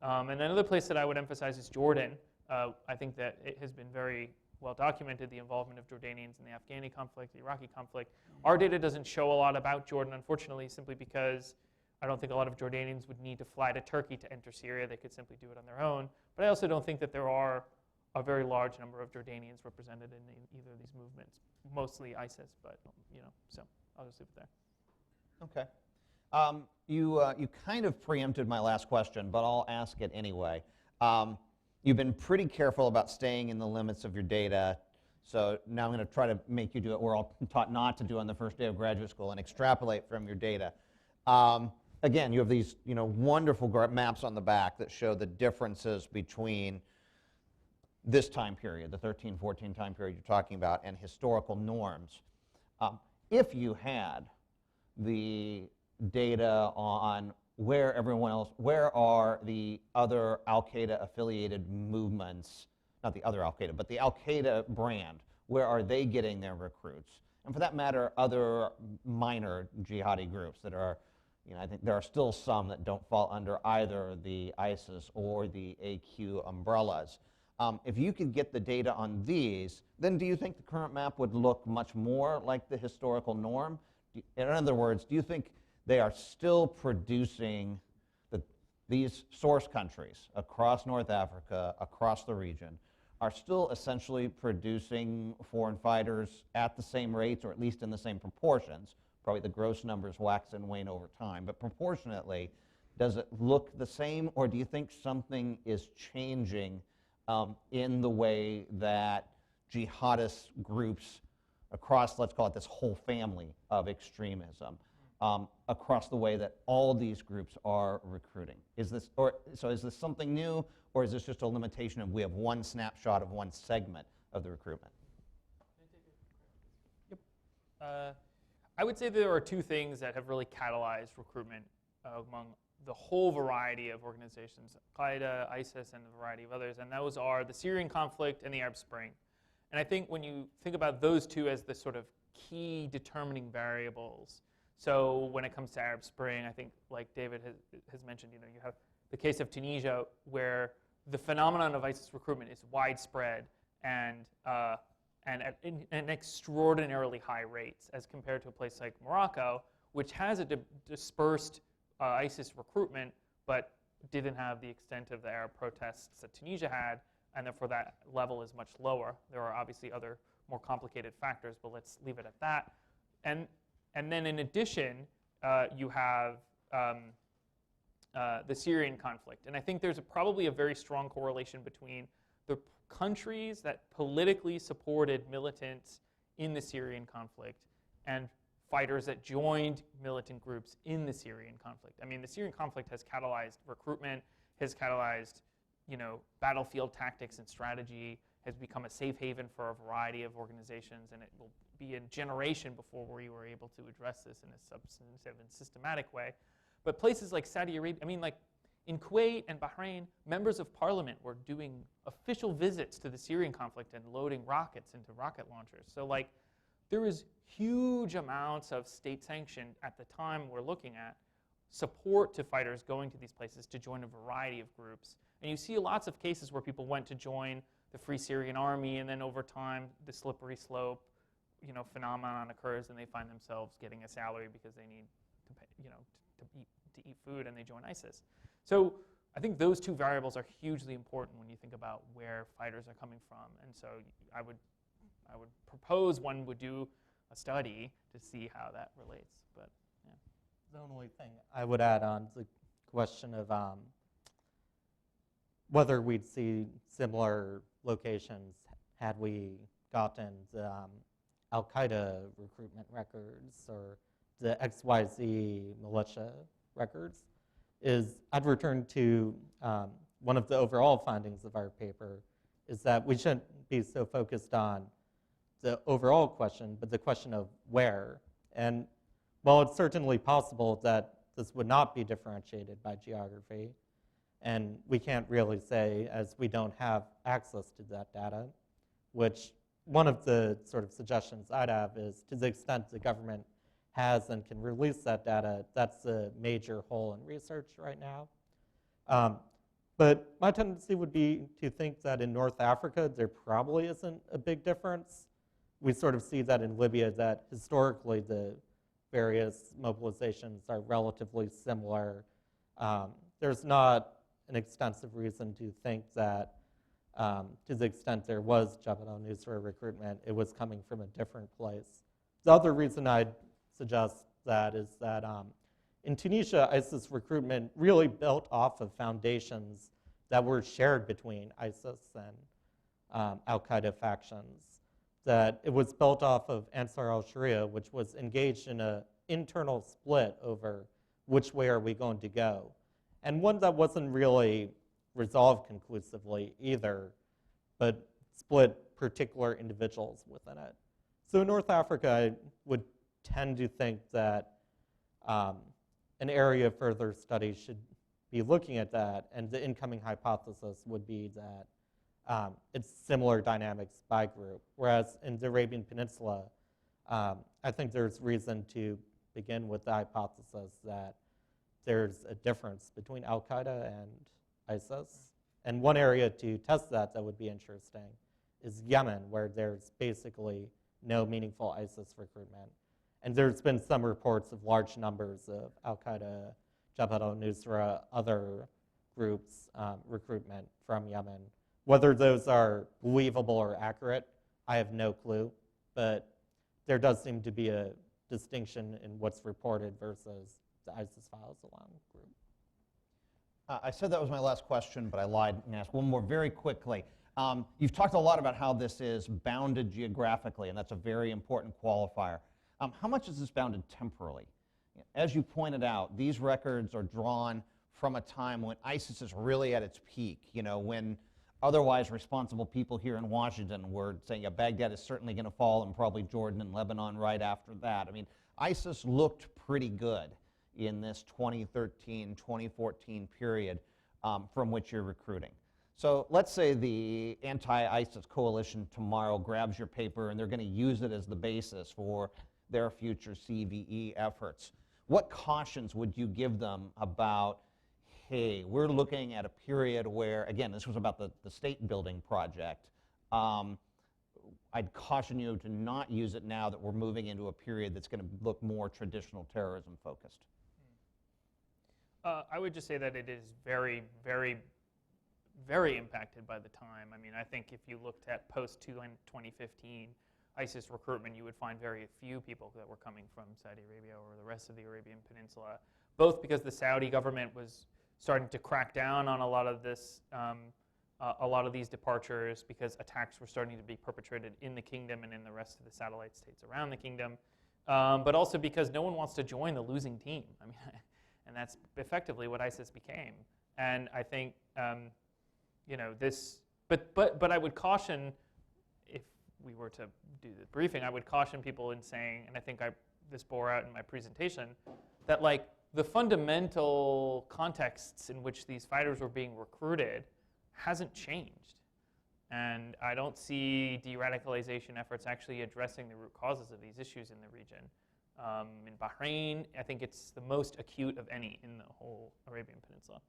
And another place that I would emphasize is Jordan. I think that it has been very well documented, the involvement of Jordanians in the Afghani conflict, the Iraqi conflict. Our data doesn't show a lot about Jordan, unfortunately, simply because I don't think a lot of Jordanians would need to fly to Turkey to enter Syria. They could simply do it on their own. But I also don't think that there are a very large number of Jordanians represented in either of these movements, mostly ISIS, but so I'll just leave it there. Okay. You kind of preempted my last question, but I'll ask it anyway. You've been pretty careful about staying in the limits of your data, so now I'm going to try to make you do it. We're all taught not to do on the first day of graduate school and extrapolate from your data. Again, you have these wonderful maps on the back that show the differences between this time period, the 13-14 time period you're talking about, and historical norms. If you had the data on where are the other Al-Qaeda affiliated movements, not the other Al-Qaeda, but the Al-Qaeda brand, where are they getting their recruits? And for that matter, other minor jihadi groups that are, I think there are still some that don't fall under either the ISIS or the AQ umbrellas. If you could get the data on these, then do you think the current map would look much more like the historical norm? In other words, do you think they are still producing, these source countries across North Africa, across the region, are still essentially producing foreign fighters at the same rates, or at least in the same proportions? Probably the gross numbers wax and wane over time, but proportionately, does it look the same, or do you think something is changing in the way that jihadist groups across, let's call it this whole family of extremism, across the way that all these groups are recruiting? Is this something new, or is this just a limitation of we have one snapshot of one segment of the recruitment? Yep. I would say there are two things that have really catalyzed recruitment among the whole variety of organizations, Al-Qaeda, ISIS, and a variety of others, and those are the Syrian conflict and the Arab Spring. And I think when you think about those two as the sort of key determining variables, so when it comes to Arab Spring, I think like David has mentioned, you have the case of Tunisia where the phenomenon of ISIS recruitment is widespread and at extraordinarily high rates as compared to a place like Morocco, which has a dispersed ISIS recruitment, but didn't have the extent of the Arab protests that Tunisia had, and therefore that level is much lower. There are obviously other more complicated factors, but let's leave it at that. And then in addition, you have the Syrian conflict. And I think there's probably a very strong correlation between the countries that politically supported militants in the Syrian conflict and fighters that joined militant groups in the Syrian conflict. I mean, the Syrian conflict has catalyzed recruitment, has catalyzed, battlefield tactics and strategy, has become a safe haven for a variety of organizations, and it will be a generation before we were able to address this in a substantive and systematic way. But places like Saudi Arabia, like in Kuwait and Bahrain, members of parliament were doing official visits to the Syrian conflict and loading rockets into rocket launchers. So there is huge amounts of state sanction at the time we're looking at support to fighters going to these places to join a variety of groups. And you see lots of cases where people went to join the Free Syrian Army, and then over time, the slippery slope, phenomenon occurs, and they find themselves getting a salary because they need to pay, to eat food, and they join ISIS. So I think those two variables are hugely important when you think about where fighters are coming from. And so I would propose one would do a study to see how that relates. But yeah. The only thing I would add on is the question of whether we'd see similar locations had we gotten the Al-Qaeda recruitment records or the XYZ militia records, is I'd return to one of the overall findings of our paper, is that we shouldn't be so focused on the overall question, but the question of where. And while it's certainly possible that this would not be differentiated by geography, and we can't really say, as we don't have access to that data, which one of the sort of suggestions I'd have is, to the extent the government has and can release that data, that's a major hole in research right now. But my tendency would be to think that in North Africa, there probably isn't a big difference. We sort of see that in Libya, that historically the various mobilizations are relatively similar. There's not an extensive reason to think that to the extent there was Jabhat al-Nusra recruitment, it was coming from a different place. The other reason I'd suggest that is that in Tunisia, ISIS recruitment really built off of foundations that were shared between ISIS and Al-Qaeda factions. That it was built off of Ansar al-Sharia, which was engaged in an internal split over which way are we going to go. And one that wasn't really resolved conclusively either, but split particular individuals within it. So in North Africa, I would tend to think that an area of further study should be looking at that, and the incoming hypothesis would be that it's similar dynamics by group. Whereas in the Arabian Peninsula, I think there's reason to begin with the hypothesis that there's a difference between Al-Qaeda and ISIS. And one area to test that would be interesting is Yemen, where there's basically no meaningful ISIS recruitment. And there's been some reports of large numbers of Al-Qaeda, Jabhat al-Nusra, other groups' recruitment from Yemen. Whether those are believable or accurate, I have no clue, but there does seem to be a distinction in what's reported versus the ISIS files alone group. I said that was my last question, but I lied and asked one more very quickly. You've talked a lot about how this is bounded geographically, and that's a very important qualifier. How much is this bounded temporally? As you pointed out, these records are drawn from a time when ISIS is really at its peak, when otherwise responsible people here in Washington were saying, yeah, Baghdad is certainly going to fall, and probably Jordan and Lebanon right after that. I mean, ISIS looked pretty good in this 2013, 2014 period from which you're recruiting. So let's say the anti-ISIS coalition tomorrow grabs your paper and they're going to use it as the basis for their future CVE efforts. What cautions would you give them about, hey, we're looking at a period where, again, this was about the state building project. I'd caution you to not use it now that we're moving into a period that's going to look more traditional terrorism focused. I would just say that it is very, very, very impacted by the time. I mean, I think if you looked at post-2015 ISIS recruitment, you would find very few people that were coming from Saudi Arabia or the rest of the Arabian Peninsula, both because the Saudi government was starting to crack down on a lot of this, a lot of these departures, because attacks were starting to be perpetrated in the kingdom and in the rest of the satellite states around the kingdom, but also because no one wants to join the losing team. I mean, and that's effectively what ISIS became. And I think, this, but I would caution, if we were to do the briefing, I would caution people in saying, and I think this bore out in my presentation, that like the fundamental contexts in which these fighters were being recruited hasn't changed. And I don't see de-radicalization efforts actually addressing the root causes of these issues in the region. In Bahrain, I think it's the most acute of any in the whole Arabian Peninsula.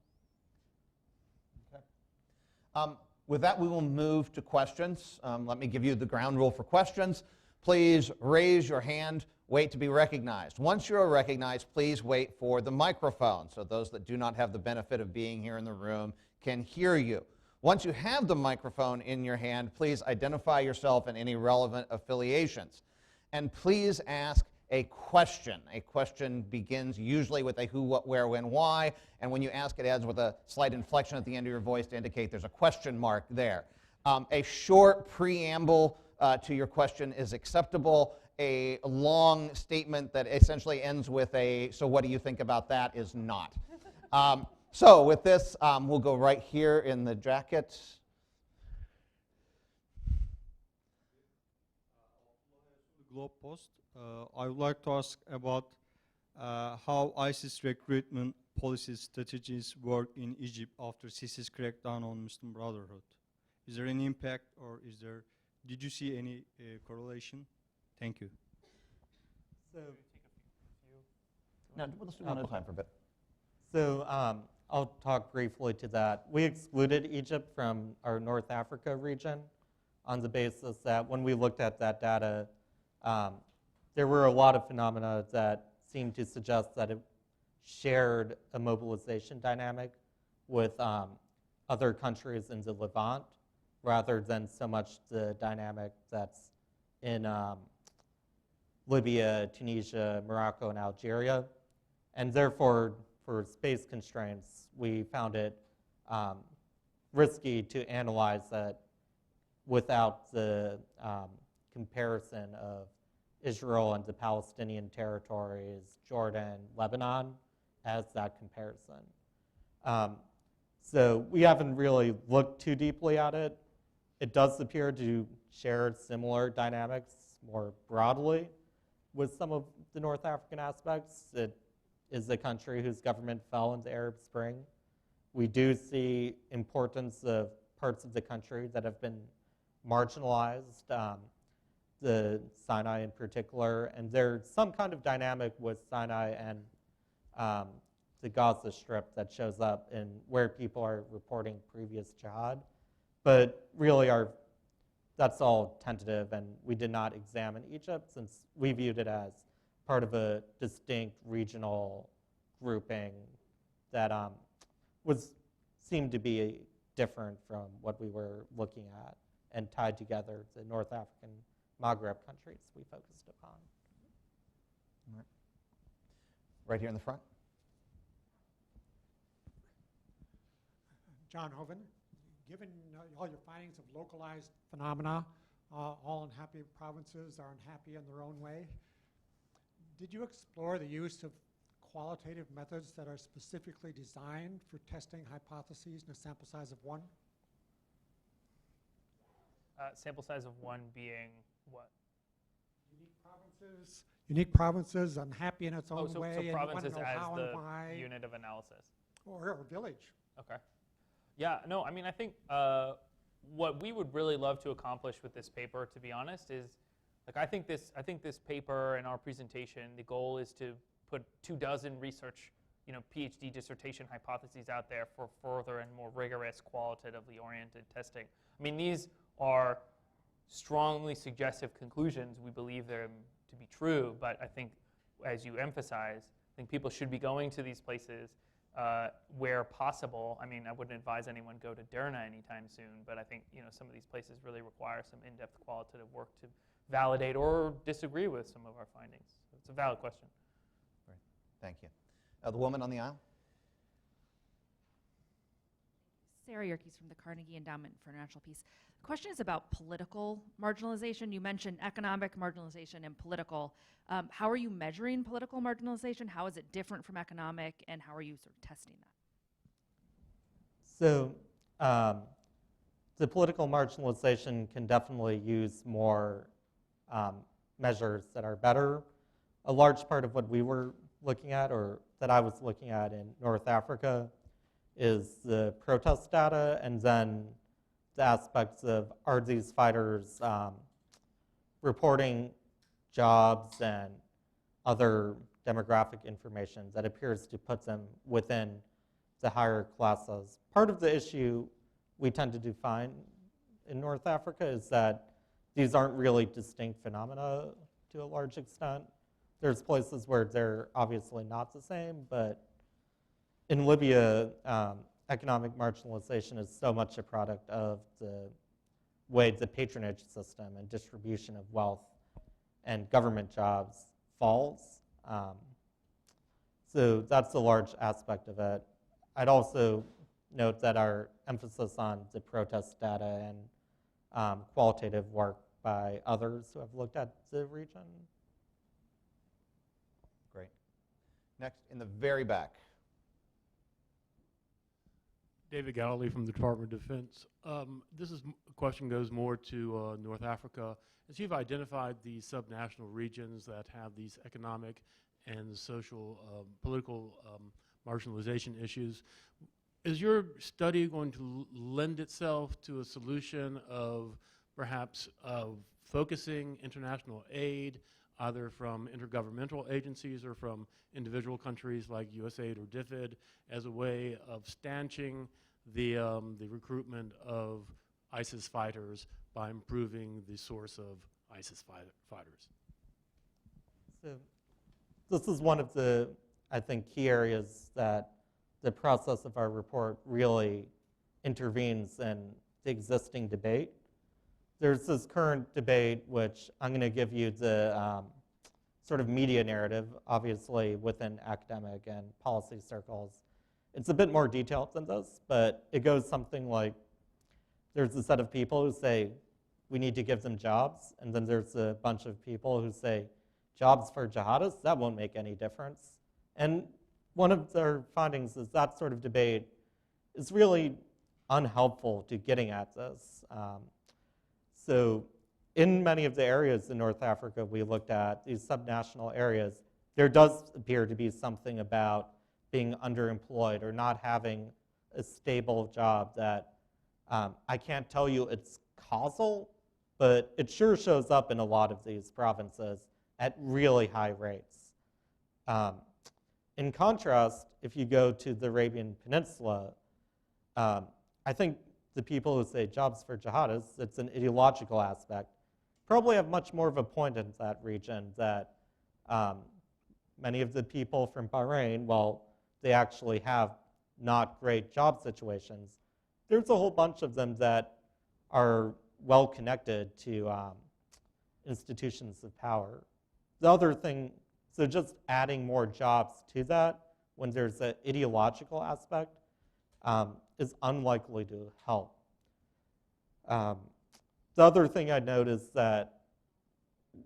Okay. With that, we will move to questions. Let me give you the ground rule for questions. Please raise your hand, wait to be recognized. Once you are recognized, please wait for the microphone so those that do not have the benefit of being here in the room can hear you. Once you have the microphone in your hand, please identify yourself and any relevant affiliations. And please ask a question. A question begins usually with a who, what, where, when, why, and when you ask it ends with a slight inflection at the end of your voice to indicate there's a question mark there. A short preamble to your question is acceptable. A long statement that essentially ends with a, so what do you think about that, is not. So with this, we'll go right here in the jacket. Globe Post. I would like to ask about how ISIS recruitment policies, strategies work in Egypt after Sisi's crackdown on Muslim Brotherhood. Is there any impact, or did you see any correlation? Thank you. So, No, let's do one at a time for a bit. So I'll talk briefly to that. We excluded Egypt from our North Africa region on the basis that when we looked at that data, there were a lot of phenomena that seemed to suggest that it shared a mobilization dynamic with other countries in the Levant, rather than so much the dynamic that's in Libya, Tunisia, Morocco, and Algeria. And therefore, for space constraints, we found it risky to analyze that without the comparison of Israel and the Palestinian territories, Jordan, Lebanon, as that comparison. So we haven't really looked too deeply at it. It does appear to share similar dynamics more broadly with some of the North African aspects. It is a country whose government fell in the Arab Spring. We do see importance of parts of the country that have been marginalized, the Sinai in particular, and there's some kind of dynamic with Sinai and the Gaza Strip that shows up in where people are reporting previous jihad. But really, that's all tentative, and we did not examine Egypt since we viewed it as part of a distinct regional grouping that seemed to be different from what we were looking at and tied together the North African Maghreb countries we focused upon. Right here in the front. John Hoven, given all your findings of localized phenomena, all unhappy provinces are unhappy in their own way, did you explore the use of qualitative methods that are specifically designed for testing hypotheses in a sample size of one? Sample size of one being what? Unique provinces, unhappy in its own So way, and you want to provinces know as how the and why. unit of analysis. Or a village. Okay. Yeah, no, I mean, I think what we would really love to accomplish with this paper, to be honest, is, like, I think this paper and our presentation, the goal is to put 24 research, PhD dissertation hypotheses out there for further and more rigorous, qualitatively oriented testing. I mean, these are strongly suggestive conclusions. We believe them to be true, but I think, as you emphasize, I think people should be going to these places where possible. I mean, I wouldn't advise anyone go to Derna anytime soon, but I think some of these places really require some in-depth qualitative work to validate or disagree with some of our findings. So it's a valid question. Great. Thank you. The woman on the aisle. Sarah Yerkes from the Carnegie Endowment for International Peace. The question is about political marginalization. You mentioned economic marginalization and political. How are you measuring political marginalization? How is it different from economic, and how are you sort of testing that? So the political marginalization can definitely use more measures that are better. A large part of what we were looking at, or that I was looking at in North Africa, is the protest data, and then the aspects of, are these fighters reporting jobs and other demographic information that appears to put them within the higher classes. Part of the issue we tend to find in North Africa is that these aren't really distinct phenomena to a large extent. There's places where they're obviously not the same, but in Libya, economic marginalization is so much a product of the way the patronage system and distribution of wealth and government jobs falls. So that's a large aspect of it. I'd also note that our emphasis on the protest data and qualitative work by others who have looked at the region. Great. Next, in the very back. David Galloway from the Department of Defense. This question goes more to North Africa. As you've identified these subnational regions that have these economic and social, political marginalization issues, is your study going to lend itself to a solution of perhaps focusing international aid, either from intergovernmental agencies or from individual countries like USAID or DFID, as a way of stanching the recruitment of ISIS fighters by improving the source of ISIS fighters? So this is one of the, I think, key areas that the process of our report really intervenes in the existing debate. There's this current debate, which I'm going to give you the sort of media narrative, obviously within academic and policy circles. It's a bit more detailed than this, but it goes something like, there's a set of people who say, we need to give them jobs, and then there's a bunch of people who say, jobs for jihadists, that won't make any difference. And one of their findings is that sort of debate is really unhelpful to getting at this. So in many of the areas in North Africa we looked at, these subnational areas, there does appear to be something about being underemployed or not having a stable job that I can't tell you it's causal, but it sure shows up in a lot of these provinces at really high rates. In contrast, if you go to the Arabian Peninsula, I think the people who say jobs for jihadists, it's an ideological aspect, probably have much more of a point in that region that many of the people from Bahrain, while they actually have not great job situations, there's a whole bunch of them that are well connected to institutions of power. The other thing, so just adding more jobs to that when there's an ideological aspect is unlikely to help. The other thing I'd note is that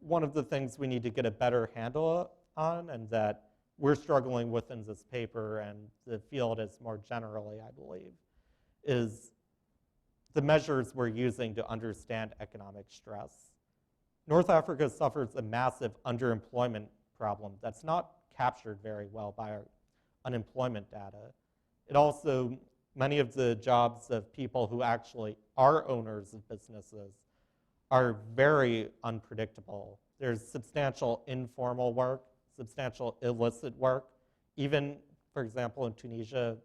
one of the things we need to get a better handle on, and that we're struggling with in this paper and the field is more generally, I believe, is the measures we're using to understand economic stress. North Africa suffers a massive underemployment problem that's not captured very well by our unemployment data. It also, many of the jobs of people who actually are owners of businesses are very unpredictable. There's substantial informal work, substantial illicit work. Even, for example, in Tunisia,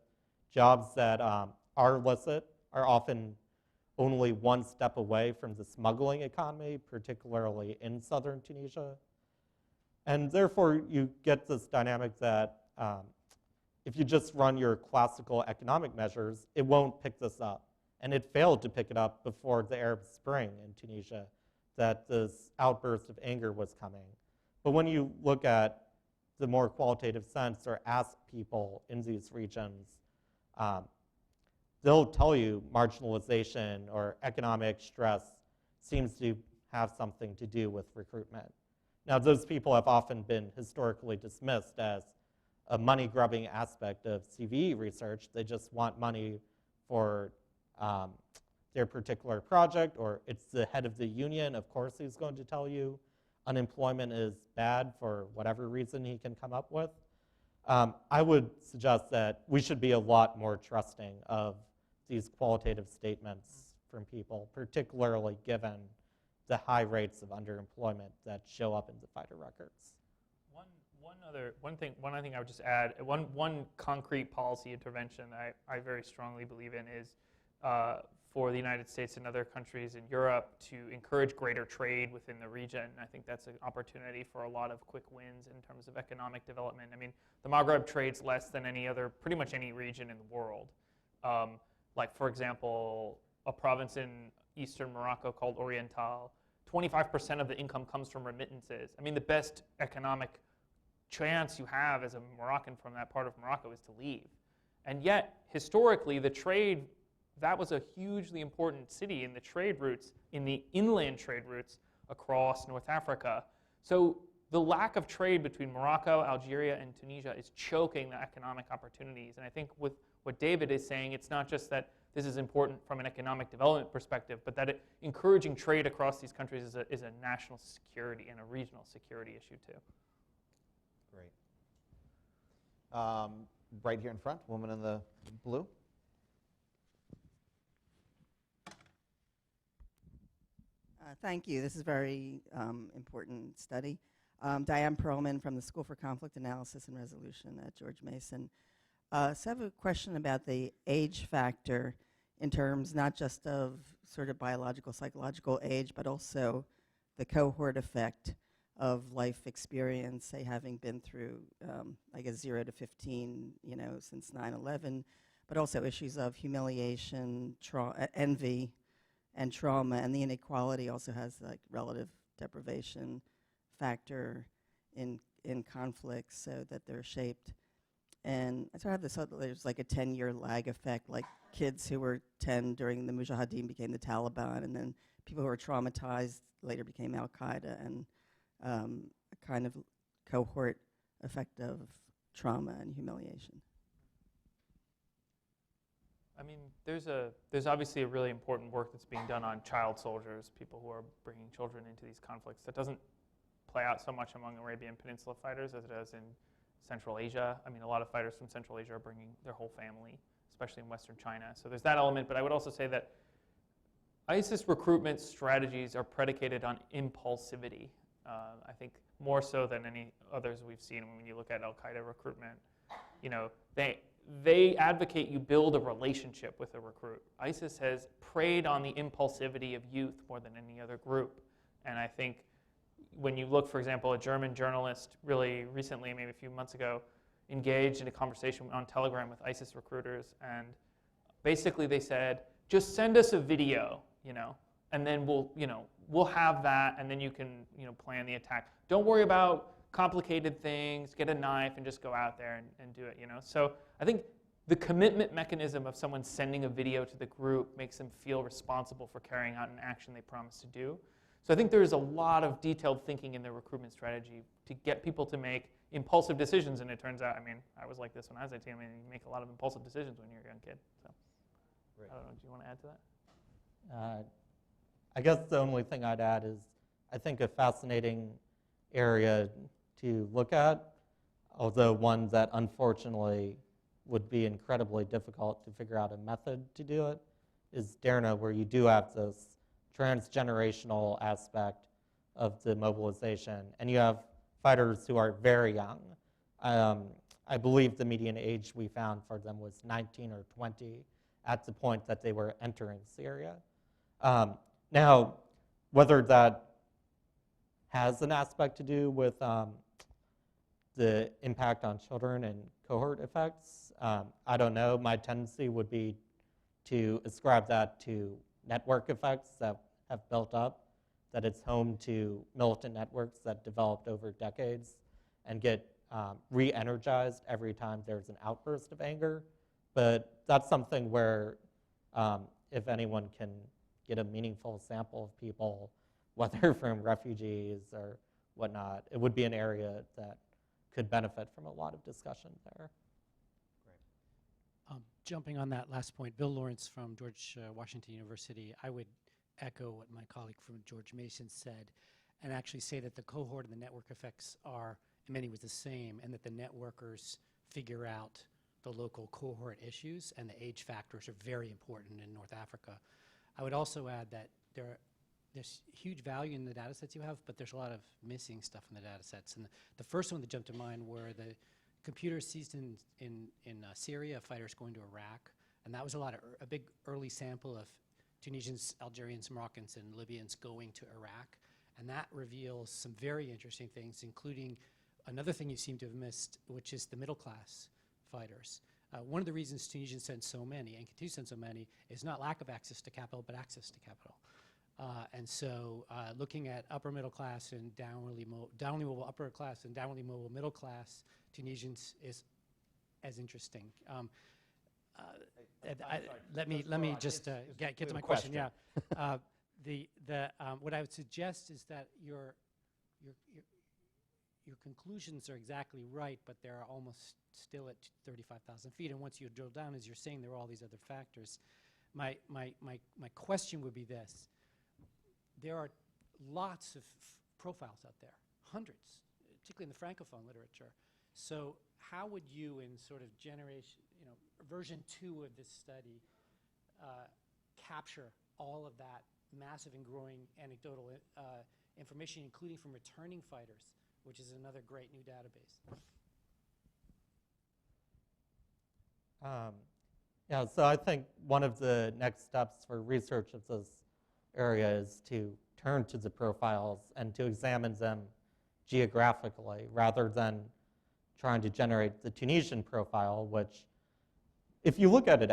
jobs that are illicit are often only one step away from the smuggling economy, particularly in southern Tunisia. And therefore, you get this dynamic that if you just run your classical economic measures, it won't pick this up. And it failed to pick it up before the Arab Spring in Tunisia, that this outburst of anger was coming. But when you look at the more qualitative sense or ask people in these regions, they'll tell you marginalization or economic stress seems to have something to do with recruitment. Now, those people have often been historically dismissed as a money-grubbing aspect of CVE research. They just want money for their particular project, or it's the head of the union, of course he's going to tell you unemployment is bad for whatever reason he can come up with. I would suggest that we should be a lot more trusting of these qualitative statements from people, particularly given the high rates of underemployment that show up in the fighter records. One other thing I would just add, one concrete policy intervention that I very strongly believe in is for the United States and other countries in Europe to encourage greater trade within the region. I think that's an opportunity for a lot of quick wins in terms of economic development. I mean, the Maghreb trades less than pretty much any region in the world. Like, for example, a province in eastern Morocco called Oriental, 25% of the income comes from remittances. I mean, the best economic chance you have as a Moroccan from that part of Morocco is to leave. And yet, historically, the trade, that was a hugely important city in the trade routes, in the inland trade routes across North Africa. So the lack of trade between Morocco, Algeria, and Tunisia is choking the economic opportunities. And I think with what David is saying, it's not just that this is important from an economic development perspective, but that encouraging trade across these countries is a national security and a regional security issue too. Great. Right here in front, woman in the blue. Thank you. This is a very important study. Diane Perlman from the School for Conflict Analysis and Resolution at George Mason. So I have a question about the age factor in terms not just of sort of biological, psychological age, but also the cohort effect of life experience, say having been through, I guess, 0 to 15, since 9/11, but also issues of humiliation, envy, and trauma, and the inequality also has like relative deprivation factor in conflicts, so that they're shaped. And I sort of have this thought that there's like a 10-year lag effect, like kids who were 10 during the Mujahideen became the Taliban, and then people who were traumatized later became Al-Qaeda, and a kind of cohort effect of trauma and humiliation. I mean, there's obviously a really important work that's being done on child soldiers, people who are bringing children into these conflicts. That doesn't play out so much among Arabian Peninsula fighters as it does in Central Asia. I mean, a lot of fighters from Central Asia are bringing their whole family, especially in Western China. So there's that element, but I would also say that ISIS recruitment strategies are predicated on impulsivity. I think more so than any others we've seen. When you look at Al-Qaeda recruitment, they advocate you build a relationship with a recruit. ISIS has preyed on the impulsivity of youth more than any other group. And I think when you look, for example, a German journalist really recently, maybe a few months ago, engaged in a conversation on Telegram with ISIS recruiters, and basically they said, just send us a video, and then we'll have that, and then you can, plan the attack. Don't worry about complicated things, get a knife and just go out there and do it, So I think the commitment mechanism of someone sending a video to the group makes them feel responsible for carrying out an action they promised to do. So I think there's a lot of detailed thinking in the recruitment strategy to get people to make impulsive decisions, and it turns out, I was like this when I was 18. You make a lot of impulsive decisions when you're a young kid. So I don't know, do you want to add to that? I guess the only thing I'd add is I think a fascinating area to look at, although one that unfortunately would be incredibly difficult to figure out a method to do it, is Derna, where you do have this transgenerational aspect of the mobilization, and you have fighters who are very young. I believe the median age we found for them was 19 or 20 at the point that they were entering Syria. Now, whether that has an aspect to do with the impact on children and cohort effects, I don't know. My tendency would be to ascribe that to network effects that have built up, that it's home to militant networks that developed over decades and get re-energized every time there's an outburst of anger. But that's something where if anyone can get a meaningful sample of people, whether from refugees or whatnot, it would be an area that could benefit from a lot of discussion there. Jumping on that last point, Bill Lawrence from George Washington University, I would echo what my colleague from George Mason said and actually say that the cohort and the network effects are in many ways the same, and that the networkers figure out the local cohort issues, and the age factors are very important in North Africa. I would also add that there's huge value in the data sets you have, but there's a lot of missing stuff in the data sets. And the first one that jumped to mind were the computers seized in Syria, fighters going to Iraq, and that was a big early sample of Tunisians, Algerians, Moroccans, and Libyans going to Iraq, and that reveals some very interesting things, including another thing you seem to have missed, which is the middle class fighters. One of the reasons Tunisians send so many, and continue to send so many, is not lack of access to capital, but access to capital. And so looking at upper middle class and downwardly mobile upper class and downwardly mobile middle class Tunisians is as interesting. Let me just get to my question. Yeah, what I would suggest is that your conclusions are exactly right, but they're almost still at 35,000 feet. And once you drill down, as you're saying, there are all these other factors. My question would be this: there are lots of profiles out there, hundreds, particularly in the Francophone literature. So how would you, in sort of version 2 of this study, capture all of that massive and growing anecdotal information, including from returning fighters, which is another great new database? Yeah, so I think one of the next steps for research of this area is to turn to the profiles and to examine them geographically rather than trying to generate the Tunisian profile, which, if you look at it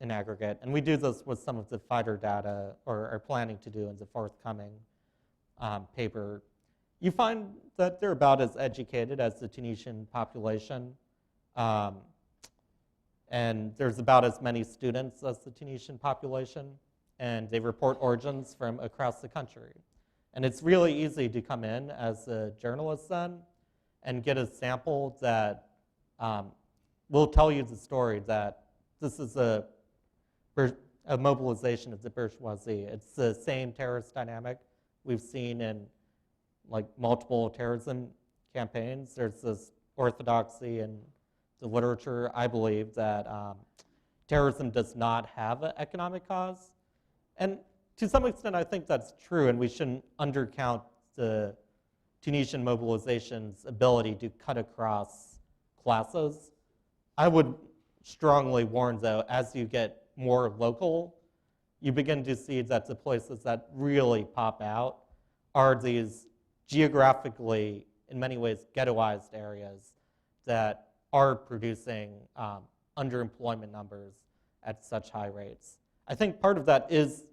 in aggregate, and we do this with some of the fighter data, or are planning to do in the forthcoming paper, you find that they're about as educated as the Tunisian population. And there's about as many students as the Tunisian population, and they report origins from across the country. And it's really easy to come in as a journalist then and get a sample that will tell you the story that this is a mobilization of the bourgeoisie. It's the same terrorist dynamic we've seen in multiple terrorism campaigns. There's this orthodoxy in the literature, I believe, that terrorism does not have an economic cause. And to some extent, I think that's true, and we shouldn't undercount the Tunisian mobilization's ability to cut across classes. I would strongly warn, though, as you get more local, you begin to see that the places that really pop out are these geographically, in many ways, ghettoized areas that are producing underemployment numbers at such high rates. I think part of that is,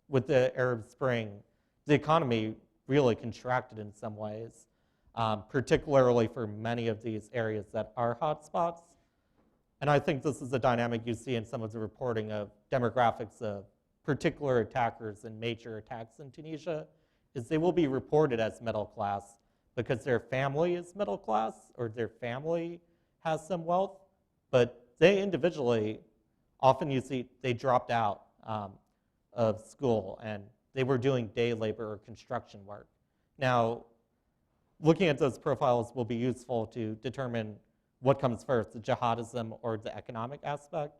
with the Arab Spring, the economy really contracted in some ways, particularly for many of these areas that are hotspots. And I think this is a dynamic you see in some of the reporting of demographics of particular attackers and major attacks in Tunisia, is they will be reported as middle class because their family is middle class or their family has some wealth, but they individually, often you see they dropped out of school and they were doing day labor or construction work. Now, looking at those profiles will be useful to determine what comes first, the jihadism or the economic aspect.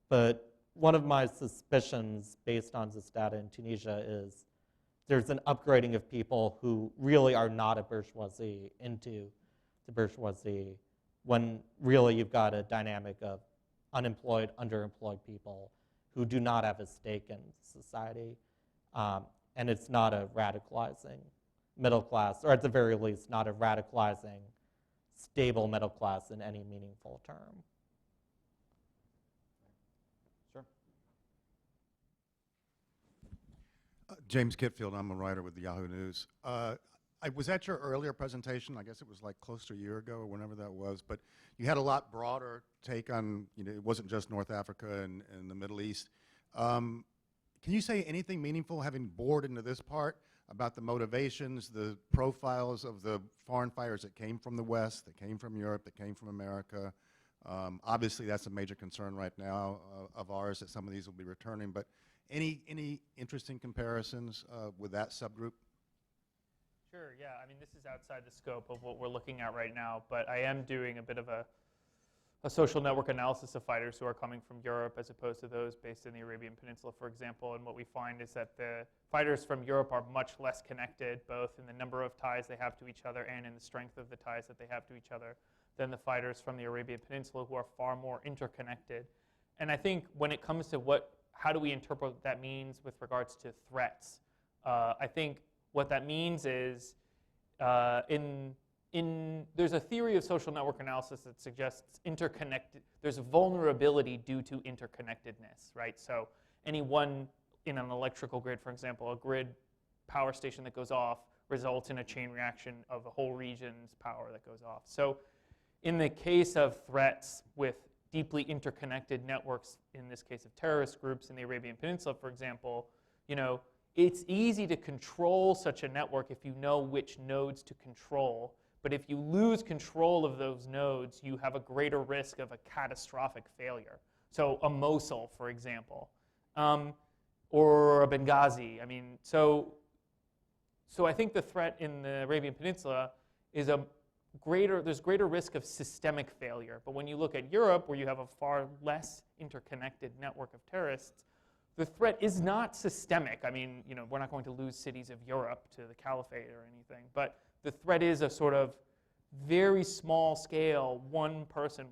But one of my suspicions based on this data in Tunisia is there's an upgrading of people who really are not a bourgeoisie into the bourgeoisie, when really you've got a dynamic of unemployed, underemployed people who do not have a stake in society. And it's not a radicalizing middle class, or at the very least, not a radicalizing, stable middle class in any meaningful term. Sure. James Kitfield, I'm a writer with the Yahoo News. I was at your earlier presentation, I guess it was close to a year ago or whenever that was, but you had a lot broader take on, it wasn't just North Africa and the Middle East. Can you say anything meaningful, having bored into this part, about the motivations, the profiles of the foreign fighters that came from the West, that came from Europe, that came from America? Obviously, that's a major concern right now of ours, that some of these will be returning, but any interesting comparisons with that subgroup? Sure, yeah. I mean, this is outside the scope of what we're looking at right now, but I am doing a bit of a a social network analysis of fighters who are coming from Europe as opposed to those based in the Arabian Peninsula, for example. And what we find is that the fighters from Europe are much less connected, both in the number of ties they have to each other and in the strength of the ties that they have to each other, than the fighters from the Arabian Peninsula, who are far more interconnected. And I think when it comes to how do we interpret what that means with regards to threats, I think what that means is there's a theory of social network analysis that suggests there's a vulnerability due to interconnectedness, right? So any one, in an electrical grid, for example, a grid power station that goes off results in a chain reaction of a whole region's power that goes off. So in the case of threats with deeply interconnected networks, in this case of terrorist groups in the Arabian Peninsula, for example, it's easy to control such a network if you know which nodes to control. But if you lose control of those nodes, you have a greater risk of a catastrophic failure. So a Mosul, for example, or a Benghazi. I mean, so I think the threat in the Arabian Peninsula is there's greater risk of systemic failure. But when you look at Europe, where you have a far less interconnected network of terrorists, the threat is not systemic. I mean, we're not going to lose cities of Europe to the caliphate or anything, but the threat is a sort of very small scale, one person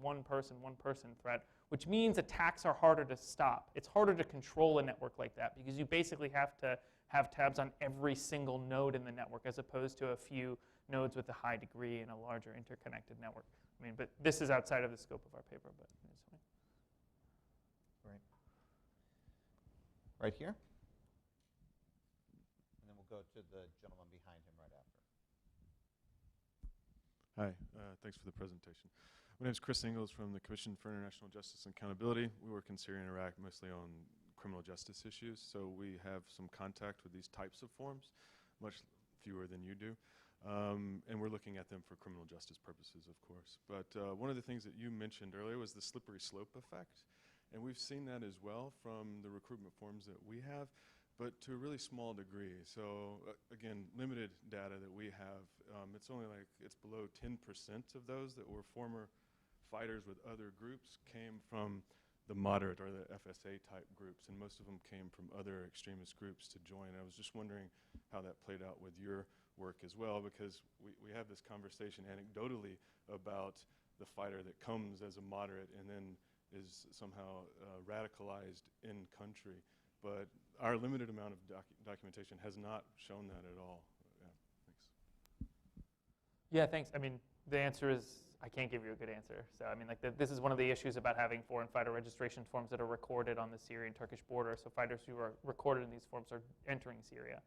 threat, which means attacks are harder to stop. It's harder to control a network like that because you basically have to have tabs on every single node in the network as opposed to a few nodes with a high degree in a larger interconnected network. I mean, but this is outside of the scope of our paper, but it's fine. Great. Right here. And then we'll go to the gentleman behind him right after. Hi, thanks for the presentation. My name is Chris Ingalls from the Commission for International Justice and Accountability. We work in Syria and Iraq mostly on criminal justice issues, so we have some contact with these types of forms, much fewer than you do. And we're looking at them for criminal justice purposes, of course. But one of the things that you mentioned earlier was the slippery slope effect. And we've seen that as well from the recruitment forms that we have, but to a really small degree. So again, limited data that we have, it's only it's below 10% of those that were former fighters with other groups came from the moderate or the FSA type groups, and most of them came from other extremist groups to join. I was just wondering how that played out with your work as well, because we have this conversation anecdotally about the fighter that comes as a moderate and then is somehow radicalized in country. But our limited amount of documentation has not shown that at all. Yeah, thanks. Yeah, thanks. I mean, the answer is I can't give you a good answer. So I mean, this is one of the issues about having foreign fighter registration forms that are recorded on the Syrian-Turkish border. So fighters who are recorded in these forms are entering Syria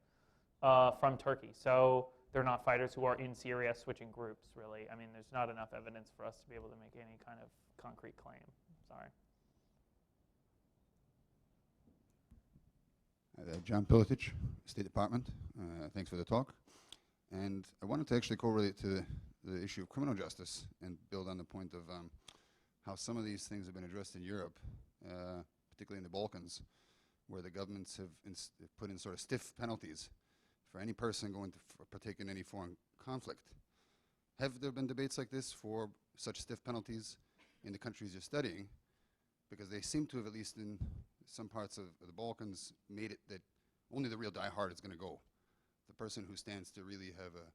from Turkey. So they're not fighters who are in Syria switching groups, really. I mean, there's not enough evidence for us to be able to make any kind of concrete claim. Sorry. John Pilotich, State Department. Thanks for the talk. And I wanted to actually correlate to the issue of criminal justice and build on the point of how some of these things have been addressed in Europe, particularly in the Balkans, where the governments have put in sort of stiff penalties for any person going to partake in any foreign conflict. Have there been debates like this for such stiff penalties in the countries you're studying? Because they seem to have, at least in some parts of the Balkans, made it that only the real diehard is going to go. The person who stands to really have a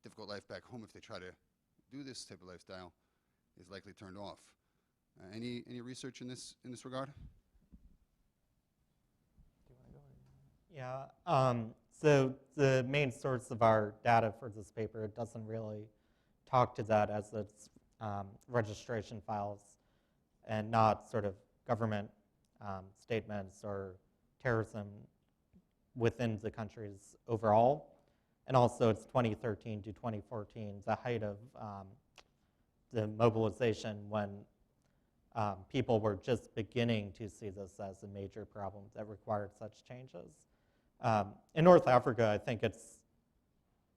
difficult life back home, if they try to do this type of lifestyle, is likely turned off. Any research in this regard? Yeah. So the main source of our data for this paper, it doesn't really talk to that as its registration files, and not sort of government statements or terrorism within the countries overall. And also it's 2013 to 2014, the height of the mobilization when people were just beginning to see this as a major problem that required such changes. In North Africa, I think it's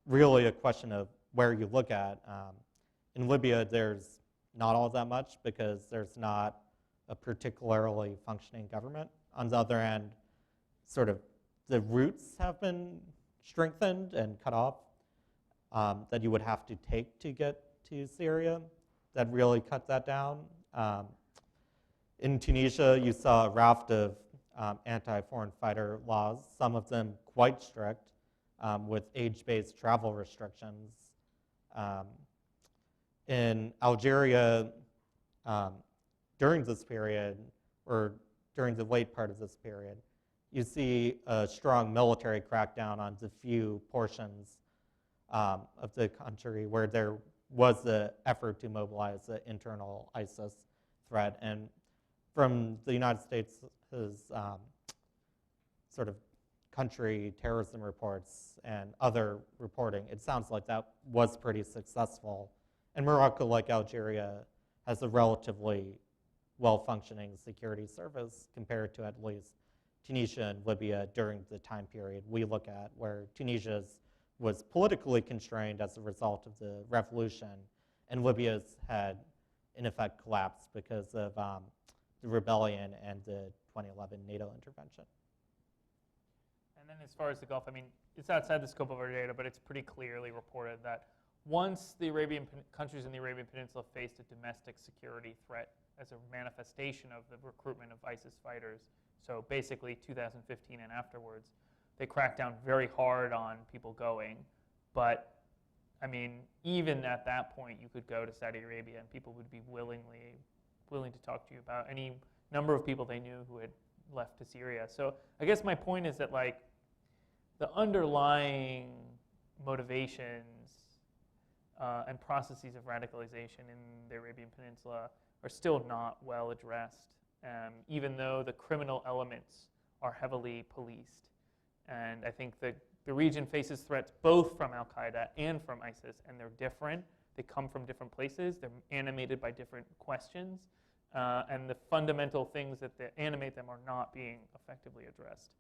really a question of where you look at. In Libya, there's not all that much because there's not a particularly functioning government. On the other hand, sort of the routes have been strengthened and cut off that you would have to take to get to Syria. That really cut that down. In Tunisia, you saw a raft of anti-foreign fighter laws, some of them quite strict, with age-based travel restrictions. In Algeria, during this period, or during the late part of this period, you see a strong military crackdown on the few portions of the country where there was the effort to mobilize the internal ISIS threat. And from the United States' sort of country terrorism reports and other reporting, it sounds like that was pretty successful. And Morocco, like Algeria, has a relatively well-functioning security service compared to at least Tunisia and Libya during the time period we look at, where Tunisia was politically constrained as a result of the revolution, and Libya's had, in effect, collapsed because of the rebellion and the 2011 NATO intervention. And then as far as the Gulf, I mean, it's outside the scope of our data, but it's pretty clearly reported that once the countries in the Arabian Peninsula faced a domestic security threat as a manifestation of the recruitment of ISIS fighters, so basically 2015 and afterwards, they cracked down very hard on people going. But, I mean, even at that point, you could go to Saudi Arabia and people would be willing to talk to you about any number of people they knew who had left to Syria. So I guess my point is that, like, the underlying motivations and processes of radicalization in the Arabian Peninsula are still not well addressed, even though the criminal elements are heavily policed. And I think the region faces threats both from Al-Qaeda and from ISIS, and they're different. They come from different places. They're animated by different questions. And the fundamental things that animate them are not being effectively addressed.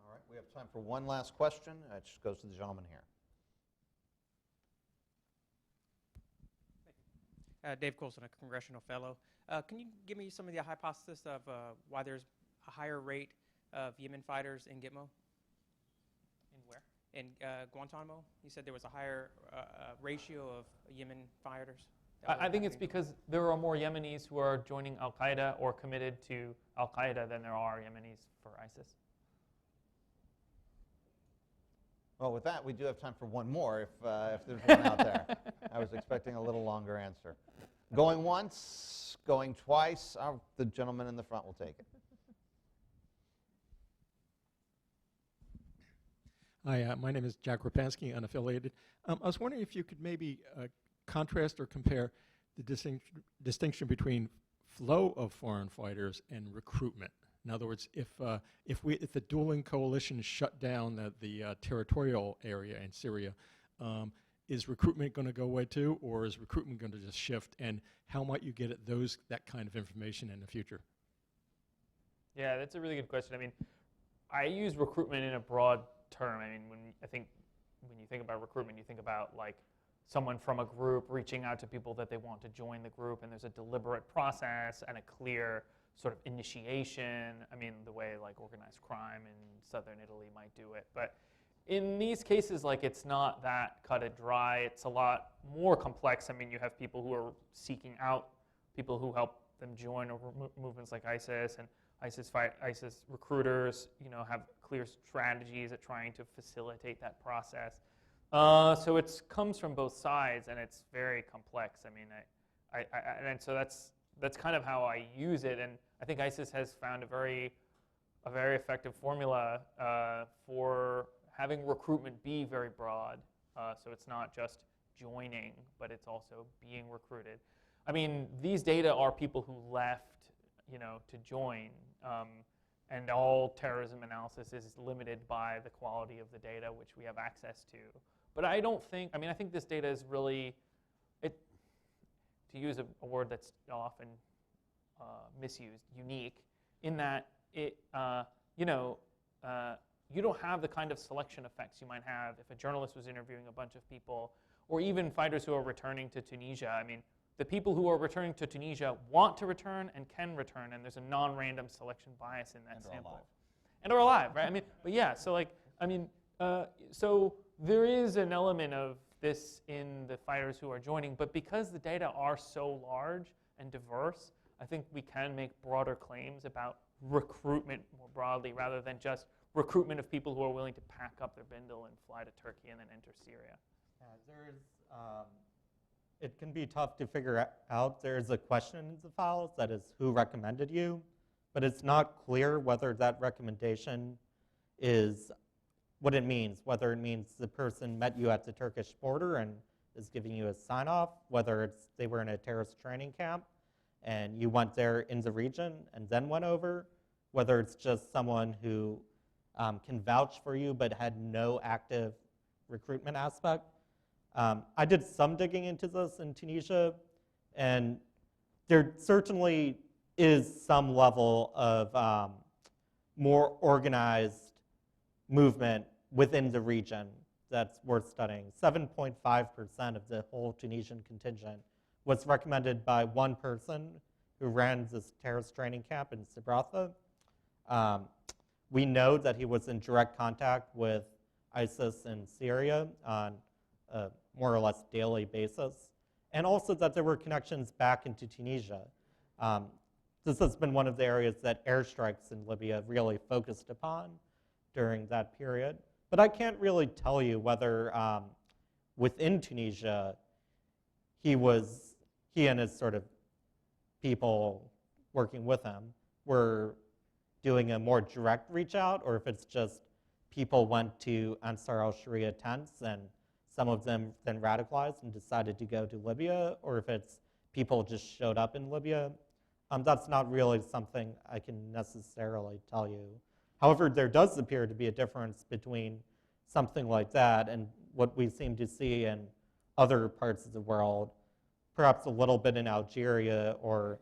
All right, we have time for one last question. It just goes to the gentleman here. Dave Coulson, a congressional fellow. Can you give me some of the hypothesis of why there's a higher rate of Yemen fighters in Gitmo? In where? In Guantanamo? You said there was a higher ratio of Yemen fighters. I think it's because there are more Yemenis who are joining Al-Qaeda or committed to Al-Qaeda than there are Yemenis for ISIS. Well, with that, we do have time for one more if there's one out there. I was expecting a little longer answer. Going once, going twice. The gentleman in the front will take it. Hi, my name is Jack Rapansky, unaffiliated. I was wondering if you could maybe contrast or compare the distinction between flow of foreign fighters and recruitment. In other words, if the dueling coalition shut down the territorial area in Syria, is recruitment going to go away too, or is recruitment going to just shift? And how might you get at that kind of information in the future? Yeah, that's a really good question. I mean, I use recruitment in a broad term. I mean, when you think about recruitment, you think about like someone from a group reaching out to people that they want to join the group, and there's a deliberate process and a clear sort of initiation. I mean, the way like organized crime in southern Italy might do it. But in these cases, like, it's not that cut and dry. It's a lot more complex. I mean, you have people who are seeking out people who help them join movements like ISIS, and ISIS recruiters, have clear strategies at trying to facilitate that process. So it comes from both sides, and it's very complex. I mean, and so that's kind of how I use it, and I think ISIS has found a very effective formula for having recruitment be very broad. So it's not just joining, but it's also being recruited. I mean, these data are people who left, to join, and all terrorism analysis is limited by the quality of the data which we have access to. But I think this data is really, to use a word that's often misused, unique, in that you don't have the kind of selection effects you might have if a journalist was interviewing a bunch of people, or even fighters who are returning to Tunisia. I mean, the people who are returning to Tunisia want to return and can return, and there's a non-random selection bias in that sample. And are alive, right? I mean, but yeah, so like, I mean, so there is an element of this in the fighters who are joining, but because the data are so large and diverse, I think we can make broader claims about recruitment more broadly rather than just recruitment of people who are willing to pack up their bindle and fly to Turkey and then enter Syria. It can be tough to figure out. There's a question in the files that is who recommended you, but it's not clear whether that recommendation is what it means, whether it means the person met you at the Turkish border and is giving you a sign-off, whether it's they were in a terrorist training camp and you went there in the region and then went over, whether it's just someone who can vouch for you but had no active recruitment aspect. I did some digging into this in Tunisia, and there certainly is some level of more organized movement within the region that's worth studying. 7.5% of the whole Tunisian contingent was recommended by one person who ran this terrorist training camp in Sabratha. We know that he was in direct contact with ISIS in Syria on a more or less daily basis, and also that there were connections back into Tunisia. This has been one of the areas that airstrikes in Libya really focused upon during that period. But I can't really tell you whether within Tunisia he and his sort of people working with him were doing a more direct reach out, or if it's just people went to Ansar al-Sharia tents and some of them then radicalized and decided to go to Libya, or if it's people just showed up in Libya. That's not really something I can necessarily tell you. However, there does appear to be a difference between something like that and what we seem to see in other parts of the world, perhaps a little bit in Algeria, or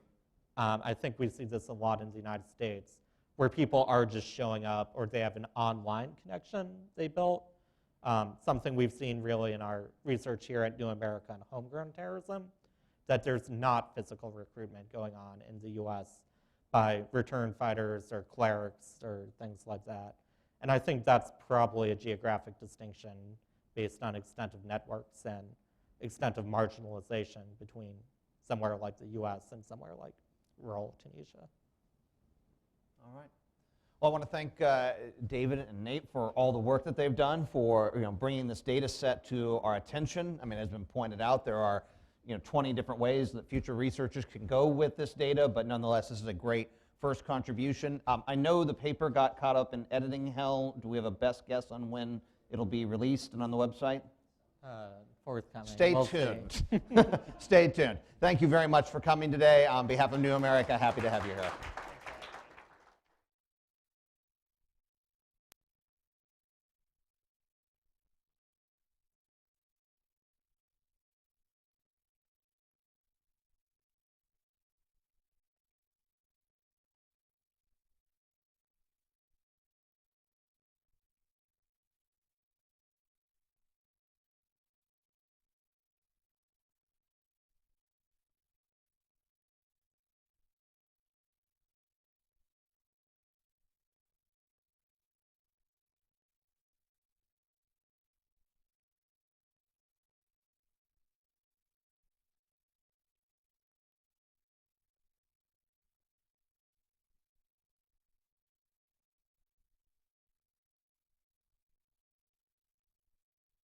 I think we see this a lot in the United States, where people are just showing up or they have an online connection they built. Something we've seen really in our research here at New America on homegrown terrorism, that there's not physical recruitment going on in the US by return fighters or clerics or things like that. And I think that's probably a geographic distinction based on extent of networks and extent of marginalization between somewhere like the US and somewhere like rural Tunisia. All right. Well, I want to thank David and Nate for all the work that they've done for bringing this data set to our attention. I mean, as has been pointed out, there are 20 different ways that future researchers can go with this data, but nonetheless, this is a great first contribution. I know the paper got caught up in editing hell. Do we have a best guess on when it'll be released and on the website? Forthcoming. Stay tuned. Stay tuned. Thank you very much for coming today. On behalf of New America, happy to have you here.